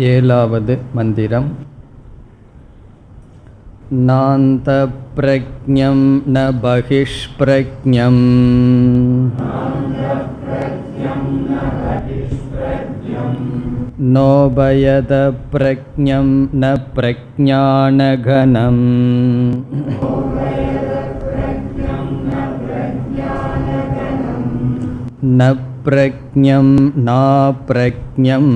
ஏழாவது மந்திரம். நாந்தப்ரக்ஞம் ந பகிஷ்ப்ரக்ஞம் நோபயதப்ரக்ஞம் ந பிரக்ஞானகணம் ந பிரக்ஞம் நாப்ரக்ஞம்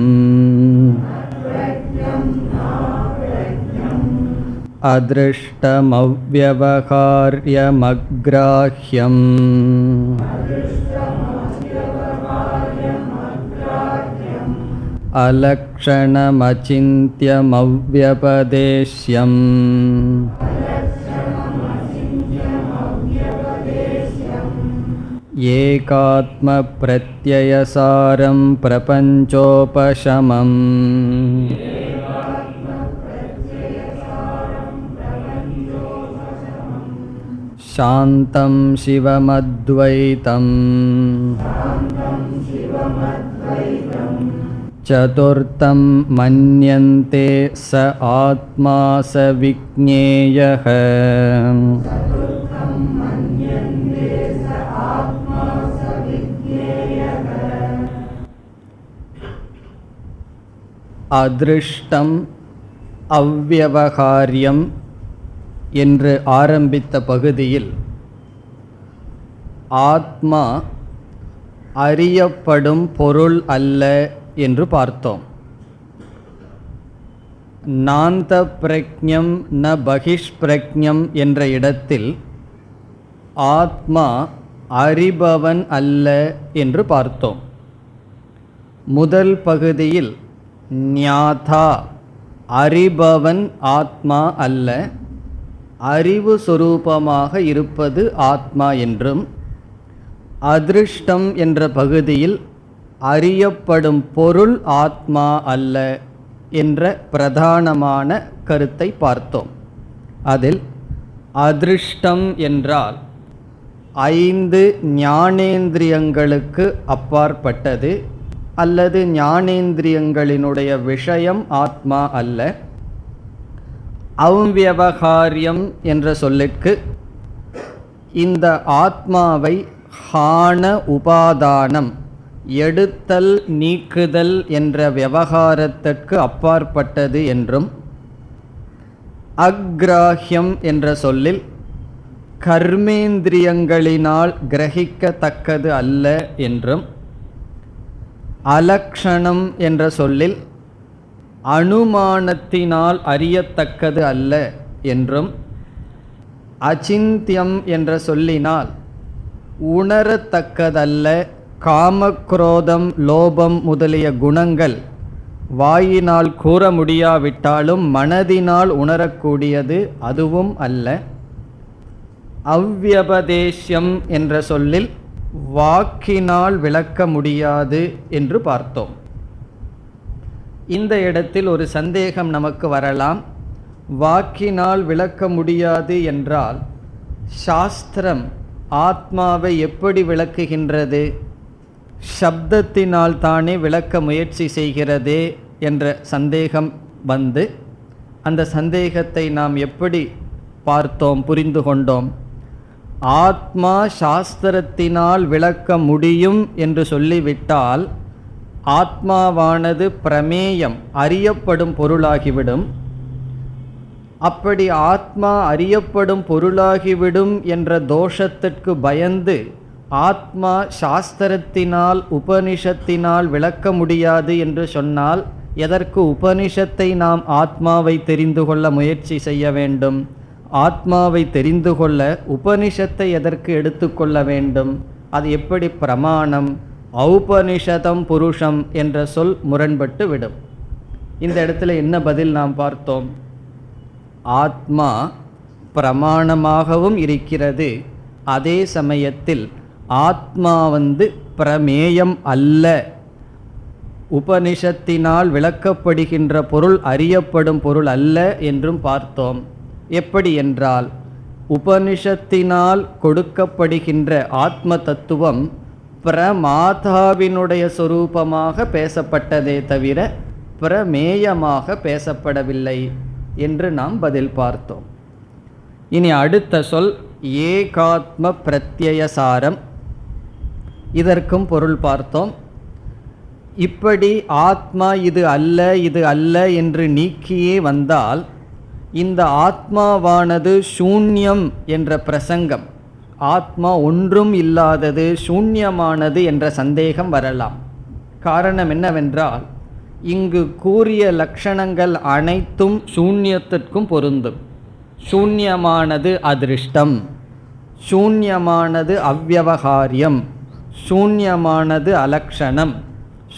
அதிருஷ்டமவ்யவகார்யமக்ராஹ்யம் அலக்ஷணமசிந்த்யமவ்யபதேஷ்யம் ஏகாத்ம பிரத்யயசாரம் பிரபஞ்சோபசமம் சாந்தம் சிவமத்வைதம் சதுர்த்தம் மன்யந்தே ச ஆத்மா ச விக்ஞேயः அதிருஷ்டம் அவ்யவகாரியம் என்று ஆரம்பித்த பகுதியில் ஆத்மா அறியப்படும் பொருள் அல்ல என்று பார்த்தோம். நாந்த பிரக்ஞம் ந பகிஷ்பிரக்ஞம் என்ற இடத்தில் ஆத்மா அறிபவன் அல்ல என்று பார்த்தோம். முதல் பகுதியில் ஞாதா அறிபவன் ஆத்மா அல்ல, அறிவு சொரூபமாக இருப்பது ஆத்மா என்றும், அதிருஷ்டம் என்ற பகுதியில் அறியப்படும் பொருள் ஆத்மா அல்ல என்ற பிரதானமான கருத்தை பார்த்தோம். அதில் அதிருஷ்டம் என்றால் 5 ஞானேந்திரியங்களுக்கு அப்பாற்பட்டது அல்லது ஞானேந்திரியங்களினுடைய விஷயம் ஆத்மா அல்ல. அவ்யவகாரியம் என்ற சொல்லிற்கு இந்த ஆத்மாவை ஹான உபாதானம் எடுத்தல் நீக்குதல் என்ற விவகாரத்திற்கு அப்பாற்பட்டது என்றும், அக்ராஹ்யம் என்ற சொல்லில் கர்மேந்திரியங்களினால் கிரகிக்கத்தக்கது அல்ல என்றும், அலக்ஷணம் என்ற சொல்லில் அனுமானத்தினால் அறியத்தக்கது அல்ல என்றும், அசிந்தியம் என்ற சொல்லினால் உணரத்தக்கதல்ல, காமக்ரோதம் லோபம் முதலிய குணங்கள் வாயினால் கூற முடியாவிட்டாலும் மனதினால் உணரக்கூடியது அதுவும் அல்ல. அவ்யபதேஷ்யம் என்ற சொல்லில் வாக்கினால் விளக்க முடியாது என்று பார்த்தோம். இந்த இடத்தில் ஒரு சந்தேகம் நமக்கு வரலாம். வாக்கினால் விளக்க முடியாது என்றால் சாஸ்திரம் ஆத்மாவை எப்படி விளக்குகின்றது? சப்தத்தினால் தானே விளக்க முயற்சி செய்கிறதே என்ற சந்தேகம் வந்து, அந்த சந்தேகத்தை நாம் எப்படி பார்த்தோம், புரிந்து கொண்டோம்? ஆத்மா சாஸ்திரத்தினால் விளக்க முடியும் என்று சொல்லிவிட்டால் ஆத்மாவானது பிரமேயம் அறியப்படும் பொருளாகிவிடும். அப்படி ஆத்மா அறியப்படும் பொருளாகிவிடும் என்ற தோஷத்திற்கு பயந்து ஆத்மா சாஸ்திரத்தினால் உபனிஷத்தினால் விளக்க முடியாது என்று சொன்னால் எதற்கு உபனிஷத்தை நாம் ஆத்மாவை தெரிந்து கொள்ள முயற்சி செய்ய வேண்டும்? ஆத்மாவை தெரிந்து கொள்ள உபனிஷத்தை எதற்கு எடுத்துக்கொள்ள வேண்டும்? அது எப்படி பிரமாணம்? ஔபனிஷதம் புருஷம் என்ற சொல் முரண்பட்டு விடும். இந்த இடத்துல என்ன பதில் நாம் பார்த்தோம்? ஆத்மா பிரமாணமாகவும் இருக்கிறது, அதே சமயத்தில் ஆத்மா பிரமேயம் அல்ல, உபனிஷத்தினால் விளக்கப்படுகின்ற பொருள் அறியப்படும் பொருள் அல்ல என்றும் பார்த்தோம். எப்படி என்றால் உபனிஷத்தினால் கொடுக்கப்படுகின்ற ஆத்ம தத்துவம் பிரமாதாவினுடைய சொரூபமாக பேசப்பட்டதே தவிர பிரமேயமாக பேசப்படவில்லை என்று நாம் பதில் பார்த்தோம். இனி அடுத்த சொல் ஏகாத்ம பிரத்யயசாரம். இதற்கும் பொருள் பார்த்தோம். இப்படி ஆத்மா இது அல்ல என்று நீக்கியே வந்தால் இந்த ஆத்மாவானது சூன்யம் என்ற பிரசங்கம், ஆத்மா ஒன்றும் இல்லாதது சூன்யமானது என்ற சந்தேகம் வரலாம். காரணம் என்னவென்றால் இங்கு கூறிய லட்சணங்கள் அனைத்தும் சூன்யத்திற்கும் பொருந்தும். சூன்யமானது அதிருஷ்டம், சூன்யமானது அவ்யவகாரியம், சூன்யமானது அலக்ஷணம்.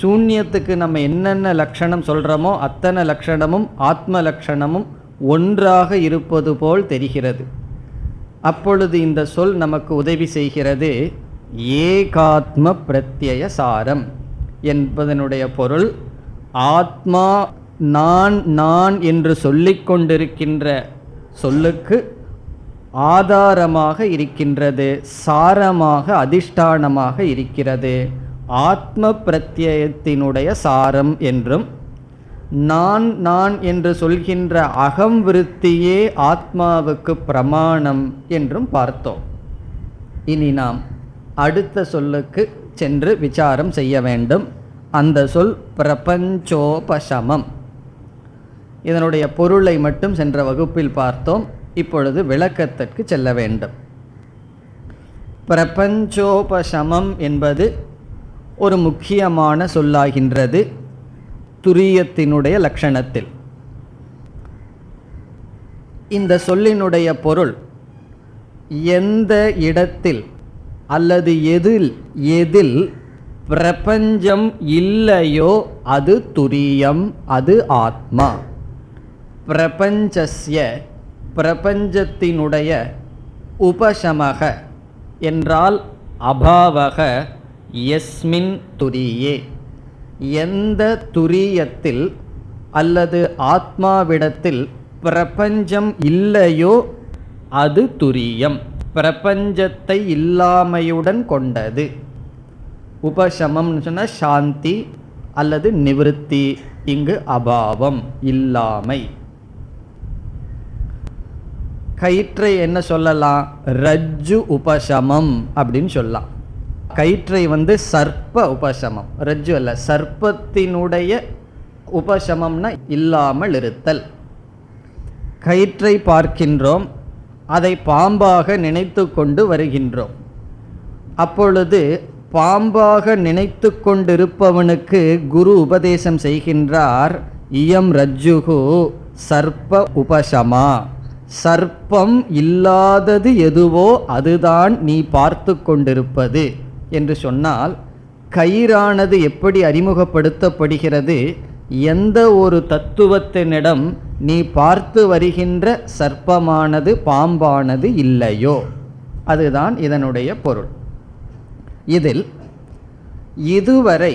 சூன்யத்துக்கு நம்ம என்னென்ன லட்சணம் சொல்கிறோமோ அத்தனை லட்சணமும் ஆத்ம லட்சணமும் ஒன்றாக இருப்பது போல் தெரிகிறது. அப்பொழுது இந்த சொல் நமக்கு உதவி செய்கிறது. ஏகாத்ம பிரத்யயசாரம் என்பதனுடைய பொருள், ஆத்மா நான் என்று சொல்லிக் கொண்டிருக்கின்ற சொல்லுக்கு ஆதாரமாக இருக்கின்றது, சாரமாக அதிஷ்டானமாக இருக்கிறது. ஆத்ம பிரத்யயத்தினுடைய சாரம் என்றும், நான் என்று சொல்கின்ற அகம் விருத்தியே ஆத்மாவுக்கு பிரமாணம் என்றும் பார்த்தோம். இனி நாம் அடுத்த சொல்லுக்கு சென்று விசாரம் செய்ய வேண்டும். அந்த சொல் பிரபஞ்சோபசமம். இதனுடைய பொருளை மட்டும் சென்ற வகுப்பில் பார்த்தோம். இப்பொழுது விளக்கத்திற்கு செல்ல வேண்டும். பிரபஞ்சோபசமம் என்பது ஒரு முக்கியமான சொல்லாகின்றது துரியத்தினுடைய லட்சணத்தில். இந்த சொல்லினுடைய பொருள், எந்த இடத்தில் அல்லது எதில் பிரபஞ்சம் இல்லையோ அது துரியம், அது ஆத்மா. பிரபஞ்சஸ்ய, பிரபஞ்சத்தினுடைய உபசமக என்றால் அபாவக, யஸ்மின் துரியே, எந்த துரியத்தில் அல்லது ஆத்மாவிடத்தில் பிரபஞ்சம் இல்லையோ அது துரியம், பிரபஞ்சத்தை இல்லாமையுடன் கொண்டது. உபசமம்னு சொன்னால் சாந்தி அல்லது நிவிருத்தி, இங்கு அபாவம், இல்லாமை. கயிற்றை என்ன சொல்லலாம்? ரஜ்ஜு உபசமம் அப்படின்னு சொல்லலாம். கயிற்றை சர்ப்ப உபசமம், ரஜ்ஜு அல்ல, சர்ப்பத்தினுடைய உபசமம்னா இல்லாமல் இருத்தல். கயிற்றை பார்க்கின்றோம், அதை பாம்பாக நினைத்து கொண்டு வருகின்றோம். அப்பொழுது பாம்பாக நினைத்து கொண்டிருப்பவனுக்கு குரு உபதேசம் செய்கின்றார், இயம் ரஜ்ஜுகு சர்ப்ப உபசமா, சர்ப்பம் இல்லாதது எதுவோ அதுதான் நீ பார்த்து கொண்டிருப்பது என்று சொன்னால், கயிறானது எப்படி அறிமுகப்படுத்தப்படுகிறது? எந்த ஒரு தத்துவத்தினிடம் நீ பார்த்து வருகின்ற சர்ப்பமானது பாம்பானது இல்லையோ அதுதான் இதனுடைய பொருள். இதில் இதுவரை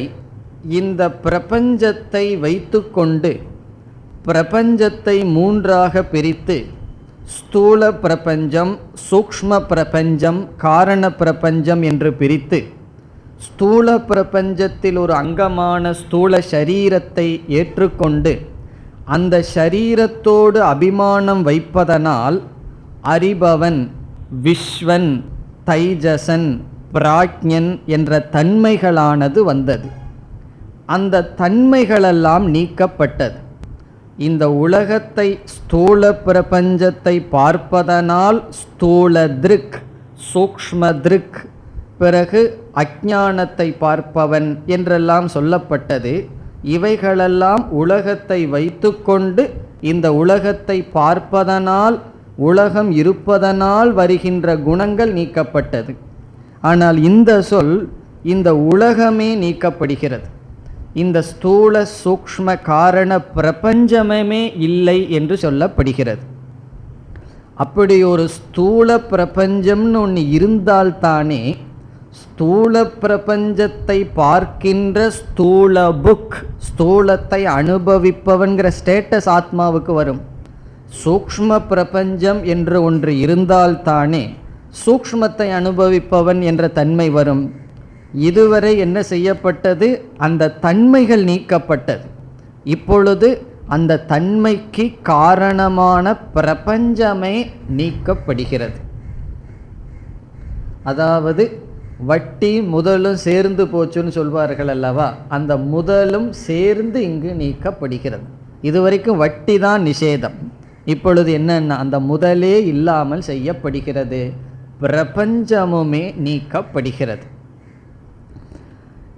இந்த பிரபஞ்சத்தை வைத்துக்கொண்டு பிரபஞ்சத்தை மூன்றாக பிரித்து ஸ்தூல பிரபஞ்சம், சூக்ஷ்ம பிரபஞ்சம், காரண பிரபஞ்சம் என்று பிரித்து, ஸ்தூல பிரபஞ்சத்தில் ஒரு அங்கமான ஸ்தூல சரீரத்தை ஏற்றுக்கொண்டு அந்த சரீரத்தோடு அபிமானம் வைப்பதனால் அறிபவன், விஸ்வன், தைஜசன், பிராக்ஞன் என்ற தன்மைகளானது வந்தது. அந்த தன்மைகளெல்லாம் நீக்கப்பட்டது. இந்த உலகத்தை ஸ்தூல பிரபஞ்சத்தை பார்ப்பதனால் ஸ்தூல திருக், சூக்ஷ்ம திருக், பிறகு அஞ்ஞானத்தை பார்ப்பவன் என்றெல்லாம் சொல்லப்பட்டது. இவைகளெல்லாம் உலகத்தை வைத்துக்கொண்டு இந்த உலகத்தை பார்ப்பதனால், உலகம் இருப்பதனால் வருகின்ற குணங்கள் நீக்கப்பட்டது. ஆனால் இந்த சொல் இந்த உலகமே நீக்கப்படுகிறது. இந்த ஸ்தூல சூக்ஷ்ம காரண பிரபஞ்சமே இல்லை என்று சொல்லப்படுகிறது. அப்படி ஒரு ஸ்தூல பிரபஞ்சம்னு ஒன்று இருந்தால்தானே ஸ்தூல பிரபஞ்சத்தை பார்க்கின்ற ஸ்தூல புக், ஸ்தூலத்தை அனுபவிப்பவன்கிற ஸ்டேட்டஸ் ஆத்மாவுக்கு வரும். சூக்ஷ்ம பிரபஞ்சம் என்று ஒன்று இருந்தால்தானே சூக்ஷ்மத்தை அனுபவிப்பவன் என்ற தன்மை வரும். இதுவரை என்ன செய்யப்பட்டது? அந்த தன்மைகள் நீக்கப்பட்டது. இப்பொழுது அந்த தன்மைக்கு காரணமான பிரபஞ்சமே நீக்கப்படுகிறது. அதாவது வட்டி முதலும் சேர்ந்து போச்சுன்னு சொல்வார்கள் அல்லவா, அந்த முதலும் சேர்ந்து இங்கு நீக்கப்படுகிறது. இதுவரைக்கும் வட்டி தான் நிஷேதம், இப்பொழுது என்னன்னா அந்த முதலே இல்லாமல் செய்யப்படுகிறது, பிரபஞ்சமுமே நீக்கப்படுகிறது.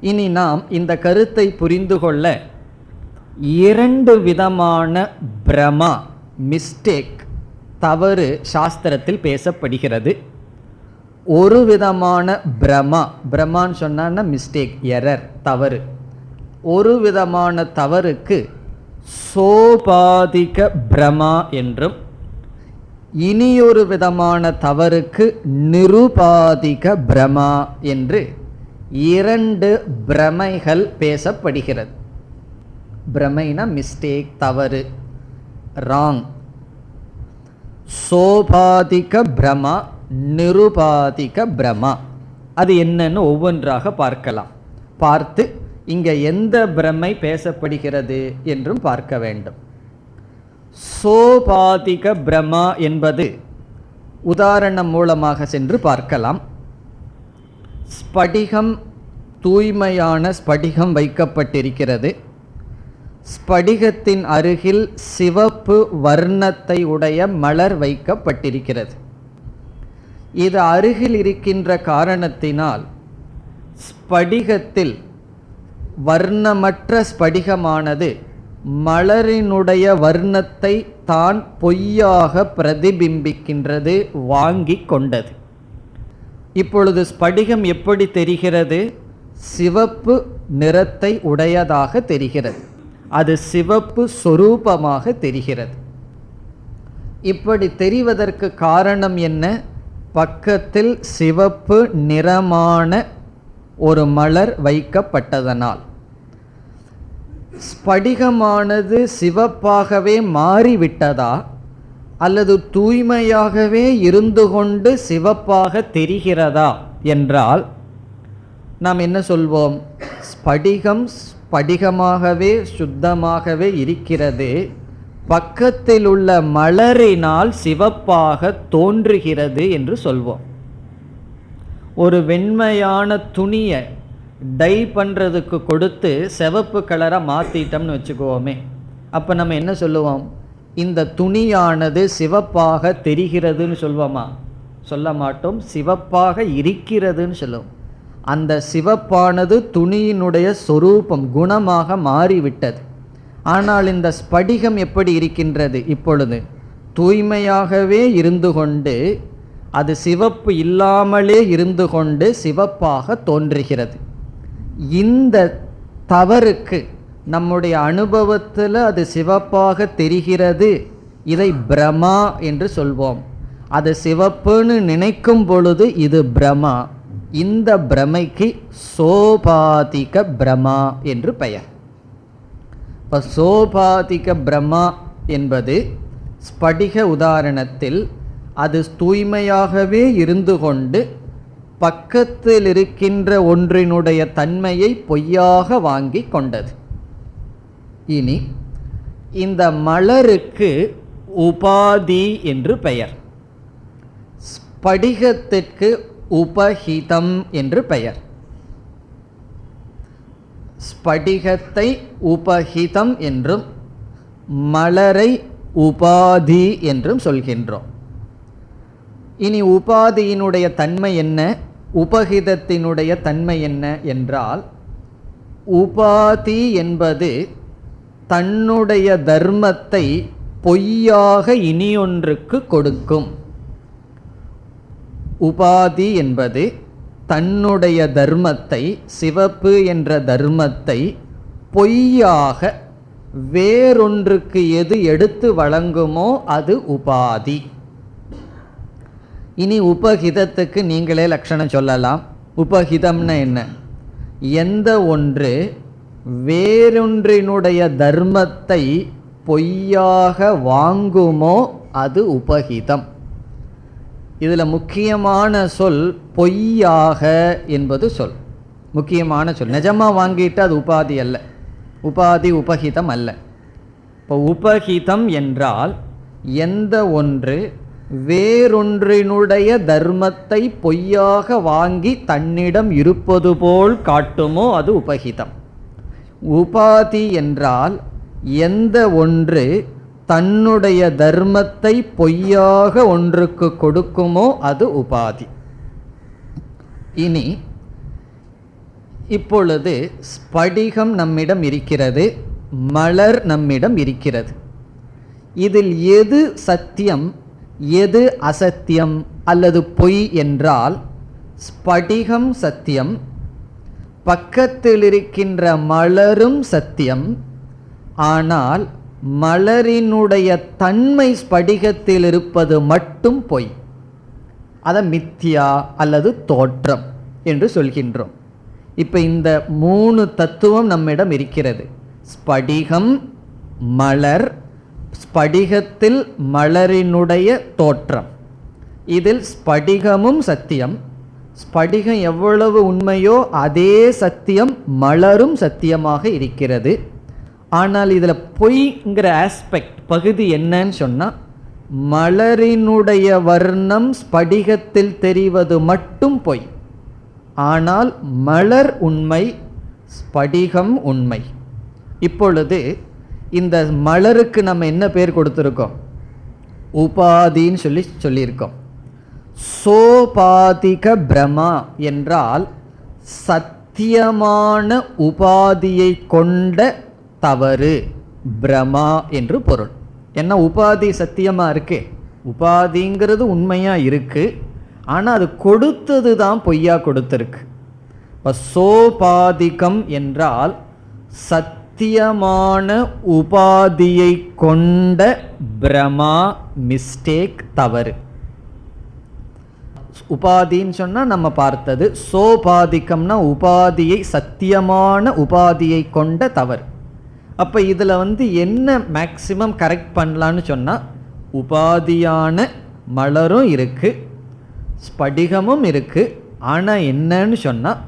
இனி நாம் இந்த கருத்தை புரிந்து கொள்ள 2 விதமான பிரமா, மிஸ்டேக், தவறு சாஸ்திரத்தில் பேசப்படுகிறது. ஒரு விதமான பிரமா, பிரமான்னு சொன்னா மிஸ்டேக், எரர், தவறு. ஒரு விதமான தவறுக்கு சோபாதிக பிரமா என்றும், இனியொரு விதமான தவறுக்கு நிருபாதிக பிரமா என்று 2 பிரமைகள் பேசப்படுகிறது. பிரமைனா மிஸ்டேக், தவறு, ராங். சோபாதிக பிரமா, நிருபாதிக பிரமா, அது என்னன்னு ஒவ்வொன்றாக பார்க்கலாம். பார்த்து இங்க எந்த பிரமை பேசப்படுகிறது என்றும் பார்க்க வேண்டும். சோபாதிக பிரமா என்பது உதாரணம் மூலமாக சென்று பார்க்கலாம். ஸ்படிகம், தூய்மையான ஸ்படிகம் வைக்கப்பட்டிருக்கிறது. ஸ்படிகத்தின் அருகில் சிவப்பு வர்ணத்தை உடைய மலர் வைக்கப்பட்டிருக்கிறது. இது அருகில் இருக்கின்ற காரணத்தினால் ஸ்படிகத்தில் வர்ணமற்ற ஸ்படிகமானது மலரினுடைய வர்ணத்தை தான் பொய்யாக பிரதிபிம்பிக்கின்றது, வாங்கி கொண்டது. இப்பொழுது ஸ்படிகம் எப்படி தெரிகிறது? சிவப்பு நிறத்தை உடையதாக தெரிகிறது, அது சிவப்பு சொரூபமாக தெரிகிறது. இப்படி தெரிவதற்கு காரணம் என்ன? பக்கத்தில் சிவப்பு நிறமான ஒரு மலர் வைக்கப்பட்டதனால். ஸ்படிகமானது சிவப்பாகவே மாறிவிட்டதா அல்லது தூய்மையாகவே இருந்து கொண்டு சிவப்பாக தெரிகிறதா என்றால் நாம் என்ன சொல்வோம்? ஸ்படிகம் ஸ்படிகமாகவே சுத்தமாகவே இருக்கிறது, பக்கத்தில் உள்ள மலரினால் சிவப்பாக தோன்றுகிறது என்று சொல்வோம். ஒரு வெண்மையான துணியை டை பண்ணுறதுக்கு கொடுத்து சிவப்பு கலராக மாற்றிட்டோம்னு வச்சுக்குவோமே, அப்போ நம்ம என்ன சொல்லுவோம்? இந்த துணியானது சிவப்பாக தெரிகிறதுன்னு சொல்வோமா? சொல்ல மாட்டோம், சிவப்பாக இருக்கிறதுன்னு சொல்லுவோம். அந்த சிவப்பானது துணியினுடைய சொரூபம், குணமாக மாறிவிட்டது. ஆனால் இந்த ஸ்படிகம் எப்படி இருக்கின்றது? இப்பொழுது தூய்மையாகவே இருந்து கொண்டு அது சிவப்பு இல்லாமலே இருந்து கொண்டு சிவப்பாக தோன்றுகிறது. இந்த தவறுக்கு நம்முடைய அனுபவத்தில் அது சிவப்பாக தெரிகிறது, இதை பிரமா என்று சொல்வோம். அது சிவப்புன்னு நினைக்கும் பொழுது இது பிரமா. இந்த பிரமைக்கு சோபாதிக பிரமா என்று பெயர். இப்போ சோபாதிக பிரமா என்பது ஸ்படிக உதாரணத்தில் அது தூய்மையாகவே இருந்து கொண்டு பக்கத்தில் இருக்கின்ற ஒன்றினுடைய தன்மையை பொய்யாக வாங்கி கொண்டது. இனி இந்த மலருக்கு உபாதி என்று பெயர், ஸ்படிகத்திற்கு உபஹிதம் என்று பெயர். ஸ்படிகத்தை உபஹிதம் என்றும் மலரை உபாதி என்றும் சொல்கின்றோம். இனி உபாதியினுடைய தன்மை என்ன, உபஹிதத்தினுடைய தன்மை என்ன என்றால், உபாதி என்பது தன்னுடைய தர்மத்தை பொய்யாக இனியொன்றுக்கு கொடுக்கும். உபாதி என்பது தன்னுடைய தர்மத்தை, சிவப்பு என்ற தர்மத்தை பொய்யாக வேறொன்றுக்கு எது எடுத்து வழங்குமோ அது உபாதி. இனி உபஹிதத்துக்கு நீங்களே லட்சணம் சொல்லலாம். உபஹிதம்னா என்ன? எந்த ஒன்று வேறொன்றினுடைய தர்மத்தை பொய்யாக வாங்குமோ அது உபஹிதம். இதில் முக்கியமான சொல் பொய்யாக என்பது சொல், முக்கியமான சொல். நிஜமாக வாங்கிட்டு அது உபாதி அல்ல. உபாதி உபஹிதம் அல்ல. இப்போ உபஹிதம் என்றால் எந்த ஒன்று வேறொன்றினுடைய தர்மத்தை பொய்யாக வாங்கி தன்னிடம் இருப்பது போல் காட்டுமோ அது உபஹிதம். உபாதி என்றால் எந்த ஒன்று தன்னுடைய தர்மத்தை பொய்யாக ஒன்றுக்கு கொடுக்குமோ அது உபாதி. இனி இப்பொழுது ஸ்படிகம் நம்மிடம் இருக்கிறது, மலர் நம்மிடம் இருக்கிறது. இதில் எது சத்தியம் எது அசத்தியம் அல்லது பொய் என்றால் ஸ்படிகம் சத்தியம், பக்கத்தில் இருக்கின்ற மலரும் சத்தியம். ஆனால் மலரினுடைய தன்மை ஸ்படிகத்தில் இருப்பது மட்டும் பொய். அதை மித்யா அல்லது தோற்றம் என்று சொல்கின்றோம். இப்போ இந்த 3 தத்துவம் நம்மிடம் இருக்கிறது. ஸ்படிகம், மலர், ஸ்படிகத்தில் மலரினுடைய தோற்றம். இதில் ஸ்படிகமும் சத்தியம். ஸ்படிகம் எவ்வளவு உண்மையோ அதே சத்தியம் மலரும் சத்தியமாக இருக்கிறது. ஆனால் இதில் பொய்ங்கிற ஆஸ்பெக்ட் பகுதி என்னன்னு சொன்னால், மலரினுடைய வர்ணம் ஸ்படிகத்தில் தெரிவது மட்டும் பொய். ஆனால் மலர் உண்மை, ஸ்படிகம் உண்மை. இப்பொழுது இந்த மலருக்கு நம்ம என்ன பேர் கொடுத்துருக்கோம்? உபாதின்னு சொல்லியிருக்கோம். சோபாதிக பிரமா என்றால் சத்தியமான உபாதியை கொண்ட தவறு பிரமா என்று பொருள். ஏன்னா உபாதி சத்தியமாக இருக்கு, உபாதிங்கிறது உண்மையாக இருக்கு, ஆனால் அது கொடுத்தது தான் பொய்யா கொடுத்துருக்கு. இப்போ சோபாதிகம் என்றால் சத்தியமான உபாதியை கொண்ட பிரமா, மிஸ்டேக், தவறு. உபாதின்னு சொன்னால் நம்ம பார்த்தது. சோபாதிகம்னா உபாதியை, சத்தியமான உபாதியை கொண்ட தவறு. அப்போ இதில் என்ன மேக்சிமம் கரெக்ட் பண்ணலான்னு சொன்னால், உபாதியான மலரும் இருக்குது, ஸ்படிகமும் இருக்குது. ஆனால் என்னன்னு சொன்னால்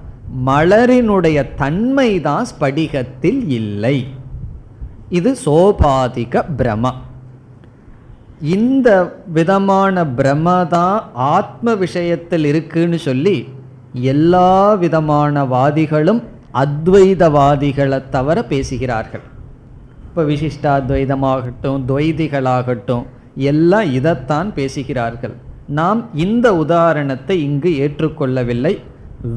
மலரினுடைய தன்மை தான் ஸ்படிகத்தில் இல்லை. இது சோபாதிக பிரமா. இந்த விதமான பிரம தான் ஆத்ம விஷயத்தில் இருக்குன்னு சொல்லி எல்லா விதமான வாதிகளும் அத்வைதவாதிகளை தவிர பேசுகிறார்கள். இப்போ விசிஷ்டாத்வைதமாகட்டும் துவைதிகளாகட்டும் எல்லாம் இதைத்தான் பேசுகிறார்கள். நாம் இந்த உதாரணத்தை இங்கு ஏற்றுக்கொள்ளவில்லை.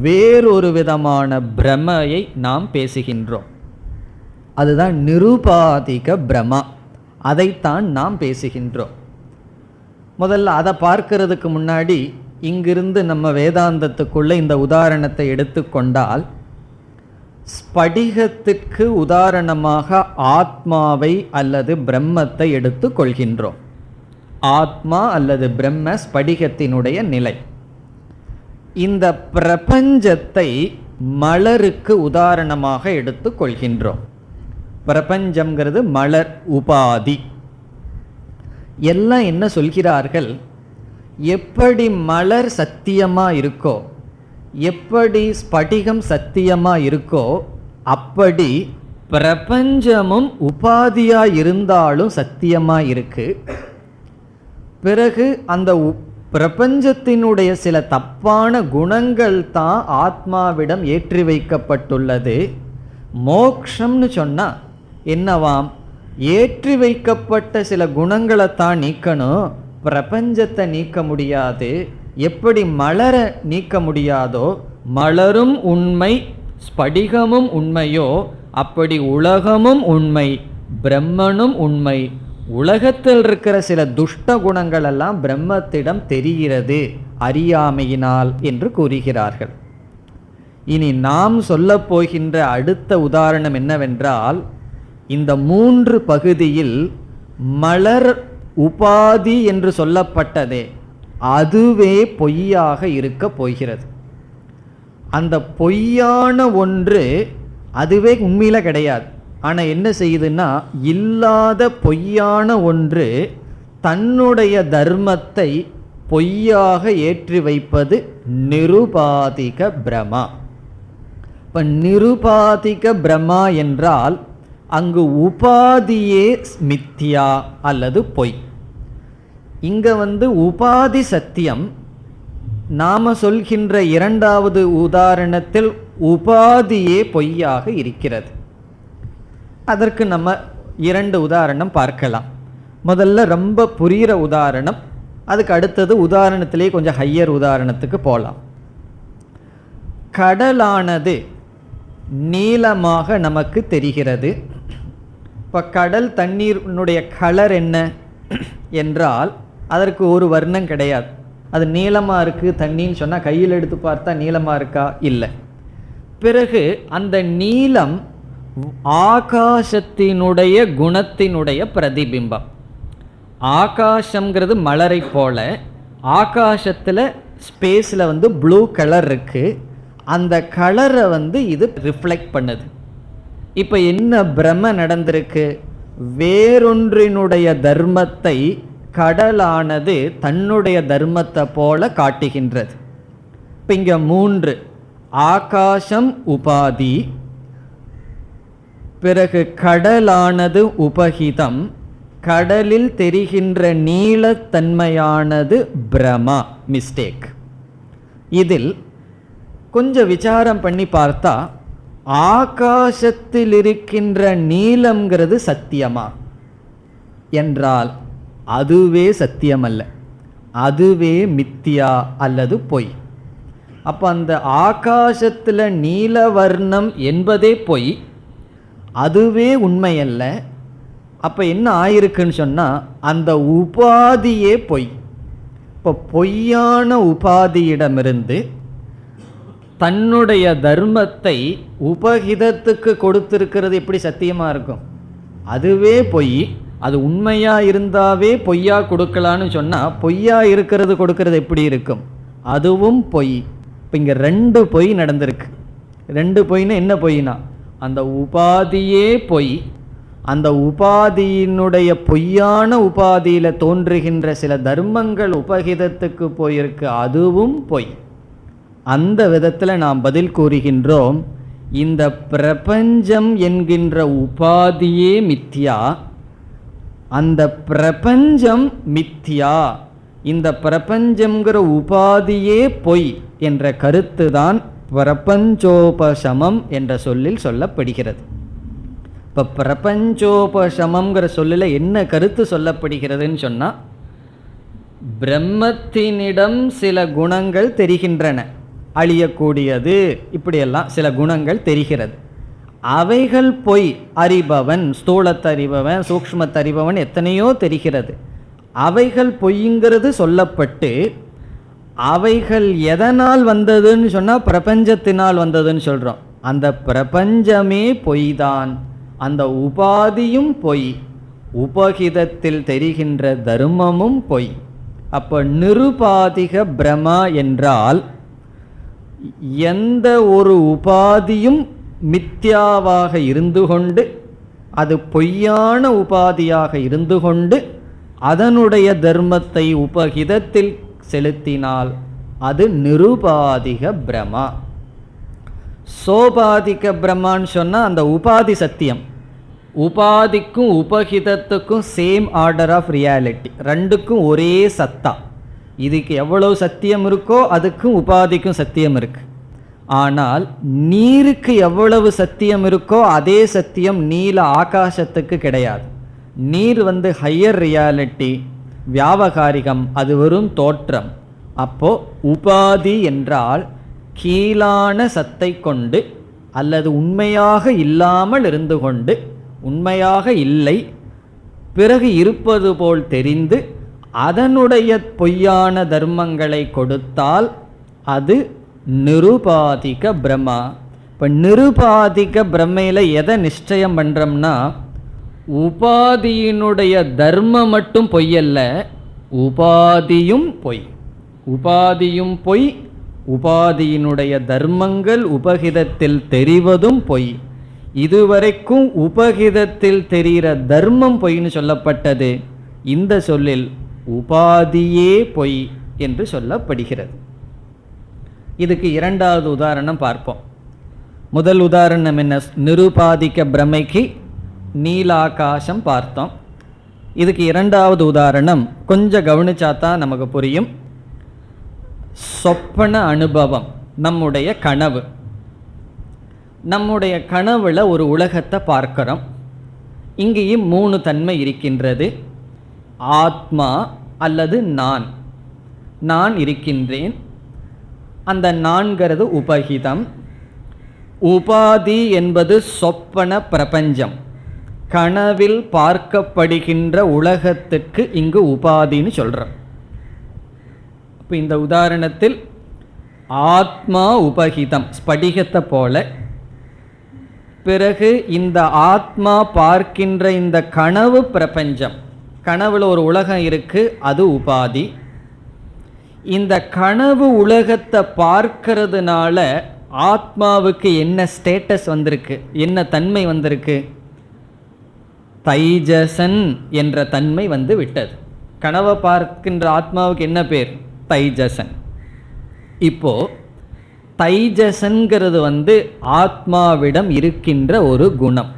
வேறொரு விதமான பிரமையை நாம் பேசுகின்றோம். அதுதான் நிருபாதிக பிரமா. அதைத்தான் நாம் பேசுகின்றோம். முதல்ல அதை பார்க்கிறதுக்கு முன்னாடி இங்கிருந்து நம்ம வேதாந்தத்துக்குள்ள இந்த உதாரணத்தை எடுத்துக்கொண்டால், ஸ்படிகத்திற்கு உதாரணமாக ஆத்மாவை அல்லது பிரம்மத்தை எடுத்து கொள்கின்றோம். ஆத்மா அல்லது பிரம்ம ஸ்படிகத்தினுடைய நிலை. இந்த பிரபஞ்சத்தை மலருக்கு உதாரணமாக எடுத்து கொள்கின்றோம். பிரபஞ்சம்ங்கிறது மலர், உபாதி. எல்லாம் என்ன சொல்கிறார்கள்? எப்படி மலர் சத்தியமா இருக்கோ, எப்படி ஸ்படிகம் சத்தியமா இருக்கோ, அப்படி பிரபஞ்சமும் உபாதியா இருந்தாலும் சத்தியமா இருக்கு. பிறகு அந்த பிரபஞ்சத்தினுடைய சில தப்பான குணங்கள் தான் ஆத்மாவிடம் ஏற்றி வைக்கப்பட்டுள்ளது. மோக்ஷம்னு சொன்னால் என்னவாம்? ஏற்றி வைக்கப்பட்ட சில குணங்களை தான் நீக்கணும், பிரபஞ்சத்தை நீக்க முடியாது. எப்படி மலரை நீக்க முடியாதோ, மலரும் உண்மை ஸ்படிகமும் உண்மையோ, அப்படி உலகமும் உண்மை, பிரம்மனும் உண்மை. உலகத்தில் இருக்கிற சில துஷ்ட குணங்கள் எல்லாம் பிரம்மத்திடம் தெரிகிறது அறியாமையினால் என்று கூறுகிறார்கள். இனி நாம் சொல்ல போகின்ற அடுத்த உதாரணம் என்னவென்றால், இந்த 3 பகுதியில் மலர் உபாதி என்று சொல்லப்பட்டதே அதுவே பொய்யாக இருக்க போகிறது. அந்த பொய்யான ஒன்று அதுவே உண்மையில கிடையாது. ஆனால் என்ன செய்யுதுன்னா, இல்லாத பொய்யான ஒன்று தன்னுடைய தர்மத்தை பொய்யாக ஏற்றி வைப்பது நிருபாதிக பிரமா. இப்போ நிருபாதிக பிரமா என்றால் அங்கு உபாதியே மித்யா அல்லது பொய். இங்க உபாதி சத்தியம். நாம சொல்கின்ற இரண்டாவது உதாரணத்தில் உபாதியே பொய்யாக இருக்கிறது. அதற்கு நம்ம 2 உதாரணம் பார்க்கலாம். முதல்ல ரொம்ப புரிகிற உதாரணம், அதுக்கு அடுத்தது உதாரணத்திலே கொஞ்சம் ஹையர் உதாரணத்துக்கு போகலாம். கடலானது நீலமாக நமக்கு தெரிகிறது. இப்போ கடல் தண்ணீருடைய கலர் என்ன என்றால் அதற்கு ஒரு வர்ணம் கிடையாது. அது நீளமாக இருக்குது தண்ணின்னு சொன்னால் கையில் எடுத்து பார்த்தா நீளமாக இருக்கா? இல்லை. பிறகு அந்த நீலம் ஆகாசத்தினுடைய குணத்தினுடைய பிரதிபிம்பம். ஆகாசங்கிறது மலரை போல, ஆகாசத்தில் ஸ்பேஸில் ப்ளூ கலர் இருக்குது. அந்த கலரை இது ரிஃப்ளெக்ட் பண்ணுது. இப்போ என்ன பிரம நடந்திருக்கு? வேறொன்றினுடைய தர்மத்தை கடலானது தன்னுடைய தர்மத்தை போல காட்டுகின்றது. இப்போ இங்கே 3, ஆகாசம் உபாதி, பிறகு கடலானது உபகிதம், கடலில் தெரிகின்ற நீலத்தன்மையானது பிரமா, மிஸ்டேக். இதில் கொஞ்சம் விசாரம் பண்ணி பார்த்தா ஆகாசத்தில் இருக்கின்ற நீலம்ங்கிறது சத்தியமா என்றால் அதுவே சத்தியமல்ல, அதுவே மித்தியா அல்லது பொய். அப்போ அந்த ஆகாசத்தில் நீலவர்ணம் என்பதே பொய், அதுவே உண்மையல்ல. அப்போ என்ன ஆயிருக்குன்னு சொன்னால் அந்த உபாதியே பொய். இப்போ பொய்யான உபாதியிடமிருந்து தன்னுடைய தர்மத்தை உபகிதத்துக்கு கொடுத்திருக்கிறது எப்படி சத்தியமாக இருக்கும்? அதுவே பொய். அது உண்மையா இருந்தாவே பொய்யா கொடுக்கலான்னு சொன்னால் பொய்யா இருக்கிறது கொடுக்கறது எப்படி இருக்கும்? அதுவும் பொய். இப்போ இங்கே 2 பொய் நடந்திருக்கு. 2 பொய்னா என்ன பொய்னா அந்த உபாதியே பொய், அந்த உபாதியினுடைய பொய்யான உபாதியில் தோன்றுகின்ற சில தர்மங்கள் உபகிதத்துக்கு போயிருக்கு, அதுவும் பொய். அந்த விதத்தில் நாம் பதில் கூறுகின்றோம், இந்த பிரபஞ்சம் என்கின்ற உபாதியே மித்யா, அந்த பிரபஞ்சம் மித்யா, இந்த பிரபஞ்சம்ங்கிற உபாதியே பொய் என்ற கருத்து தான் பிரபஞ்சோபசமம் என்ற சொல்லில் சொல்லப்படுகிறது. இப்போ பிரபஞ்சோபசமங்கிற சொல்லில் என்ன கருத்து சொல்லப்படுகிறதுன்னு சொன்னால், பிரம்மத்தினிடம் சில குணங்கள் தெரிகின்றன, அழியக்கூடியது, இப்படியெல்லாம் சில குணங்கள் தெரிகிறது. அவைகள் பொய். அறிபவன், ஸ்தூலத்தை அறிபவன், சூக்ஷ்மத்தை அறிபவன் எத்தனையோ தெரிகிறது. அவைகள் பொய்ங்கிறது சொல்லப்பட்டு அவைகள் எதனால் வந்ததுன்னு சொன்னால் பிரபஞ்சத்தினால் வந்ததுன்னு சொல்கிறோம். அந்த பிரபஞ்சமே பொய்தான், அந்த உபாதியும் பொய், உபகிதத்தில் தெரிகின்ற தர்மமும் பொய். அப்போ நிருபாதிக பிரமா என்றால் எந்த ஒரு உபாதியும் மித்யாவாக இருந்து கொண்டு, அது பொய்யான உபாதியாக இருந்து கொண்டு அதனுடைய தர்மத்தை உபகிதத்தில் செலுத்தினால் அது நிருபாதிக பிரமா. சோபாதிக பிரமான்னு சொன்னால் அந்த உபாதி சத்தியம். உபாதிக்கும் உபகிதத்துக்கும் சேம் ஆர்டர் ஆஃப் ரியாலிட்டி, ரெண்டுக்கும் ஒரே சத்தா. இதுக்கு எவ்வளவு சத்தியம் இருக்கோ அதுக்கும் உபாதிக்கும் சத்தியம் இருக்கு. ஆனால் நீருக்கு எவ்வளவு சத்தியம் இருக்கோ அதே சத்தியம் நீல ஆகாசத்துக்கு கிடையாது. நீர் ஹையர் ரியாலிட்டி, வியாவகாரிகம், அது வெறும் தோற்றம். அப்போ உபாதி என்றால் கீழான சத்தை கொண்டு அல்லது உண்மையாக இல்லாமல் இருந்து கொண்டு, உண்மையாக இல்லை பிறகு இருப்பது போல் தெரிந்து அதனுடைய பொய்யான தர்மங்களை கொடுத்தால் அது நிருபாதிக பிரம்மா. இப்போ நிருபாதிக பிரம்மையில் எதை நிச்சயம் பண்ணுறோம்னா, உபாதியினுடைய தர்மம் மட்டும் பொய்யல்ல, உபாதியும் பொய். உபாதியும் பொய், உபாதியினுடைய தர்மங்கள் உபகிதத்தில் தெரிவதும் பொய். இதுவரைக்கும் உபகிதத்தில் தெரிகிற தர்மம் பொய்ன்னு சொல்லப்பட்டது. இந்த சொல்லில் உபாதியே பொய் என்று சொல்லப்படுகிறது. இதுக்கு இரண்டாவது உதாரணம் பார்ப்போம். முதல் உதாரணம் என்ன? நிருபாதிக்க பிரமைக்கு நீலாகாசம் பார்த்தோம். இதுக்கு இரண்டாவது உதாரணம் கொஞ்சம் கவனிச்சா தான் நமக்கு புரியும். சொப்பன அனுபவம், நம்முடைய கனவு. நம்முடைய கனவுல ஒரு உலகத்தை பார்க்கிறோம். இங்கேயும் 3 தன்மை இருக்கின்றது. ஆத்மா அல்லது நான் இருக்கின்றேன். அந்த நான்கிறது உபகிதம். உபாதி என்பது சொப்பன பிரபஞ்சம், கனவில் பார்க்கப்படுகின்ற உலகத்துக்கு இங்கு உபாதின்னு சொல்கிறோம். இப்போ இந்த உதாரணத்தில் ஆத்மா உபகிதம் ஸ்படிகத்தை போல, பிறகு இந்த ஆத்மா பார்க்கின்ற இந்த கனவு பிரபஞ்சம், கனவுல ஒரு உலகம் இருக்கு, அது உபாதி. இந்த கனவு உலகத்தை பார்க்கிறதுனால ஆத்மாவுக்கு என்ன ஸ்டேட்டஸ் வந்திருக்கு, என்ன தன்மை வந்திருக்கு? தைஜசன் என்ற தன்மை வந்து விட்டது. கனவை பார்க்கின்ற ஆத்மாவுக்கு என்ன பேர்? தைஜசன். இப்போ தைஜசன்கிறது வந்து ஆத்மாவிடம் இருக்கின்ற ஒரு குணம்.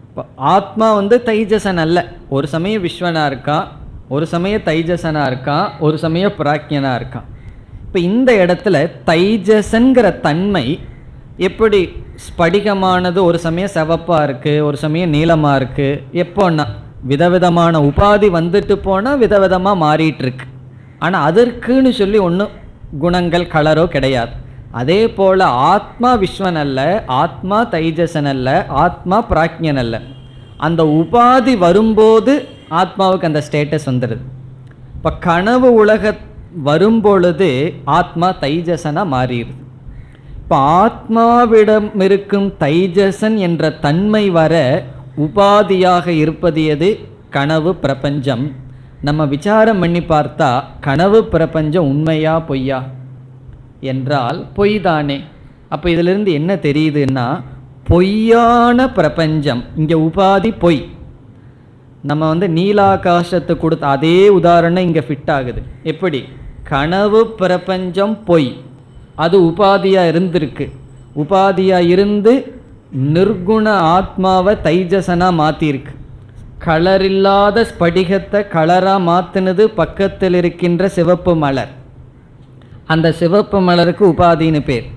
இப்போ ஆத்மா வந்து தைஜசன் அல்ல. ஒரு சமயம் விஸ்வனா இருக்கான், ஒரு சமயம் தைஜசனா இருக்கான், ஒரு சமயம் பிராக்ஞனா இருக்கான். இப்போ இந்த இடத்துல தைஜசன்கிற தன்மை எப்படி ஸ்படிகமானது ஒரு சமயம் சிவப்பாக இருக்குது, ஒரு சமயம் நீளமாக இருக்குது, எப்போன்னா விதவிதமான உபாதி வந்துட்டு போனால் விதவிதமாக மாறிட்டுருக்கு. ஆனால் அதற்குன்னு சொல்லி ஒன்றும் குணங்கள் கலரோ கிடையாது. அதே போல் ஆத்மா விஸ்வன் அல்ல, ஆத்மா தைஜசன் அல்ல, ஆத்மா பிராக்ஞன் அல்ல. அந்த உபாதி வரும்போது ஆத்மாவுக்கு அந்த ஸ்டேட்டஸ் வந்துடுது. இப்போ கனவு உலக வரும்பொழுது ஆத்மா தைஜசனாக மாறிடுது. இப்போ ஆத்மாவிடம் இருக்கும் தைஜசன் என்ற தன்மை வர உபாதியாக இருப்பது எது? கனவு பிரபஞ்சம். நம்ம விசாரம் பண்ணி பார்த்தா கனவு பிரபஞ்சம் உண்மையா பொய்யா என்றால் பொய் தானே. அப்போ இதிலிருந்து என்ன தெரியுதுன்னா, பொய்யான பிரபஞ்சம். இங்கே உபாதி பொய். நம்ம வந்து நீலாகாசத்தை கொடுத்த அதே உதாரணம் இங்கே ஃபிட் ஆகுது. எப்படி? கனவு பிரபஞ்சம் பொய், அது உபாதியாக இருந்திருக்கு. உபாதியாக இருந்து நிர்குண ஆத்மாவை தைஜசனாக மாற்றிருக்கு. கலரில்லாத ஸ்படிகத்தை கலராக மாற்றினது பக்கத்தில் இருக்கின்ற சிவப்பு மலர். அந்த சிவப்பு மலருக்கு உபாதின்னு பேர்.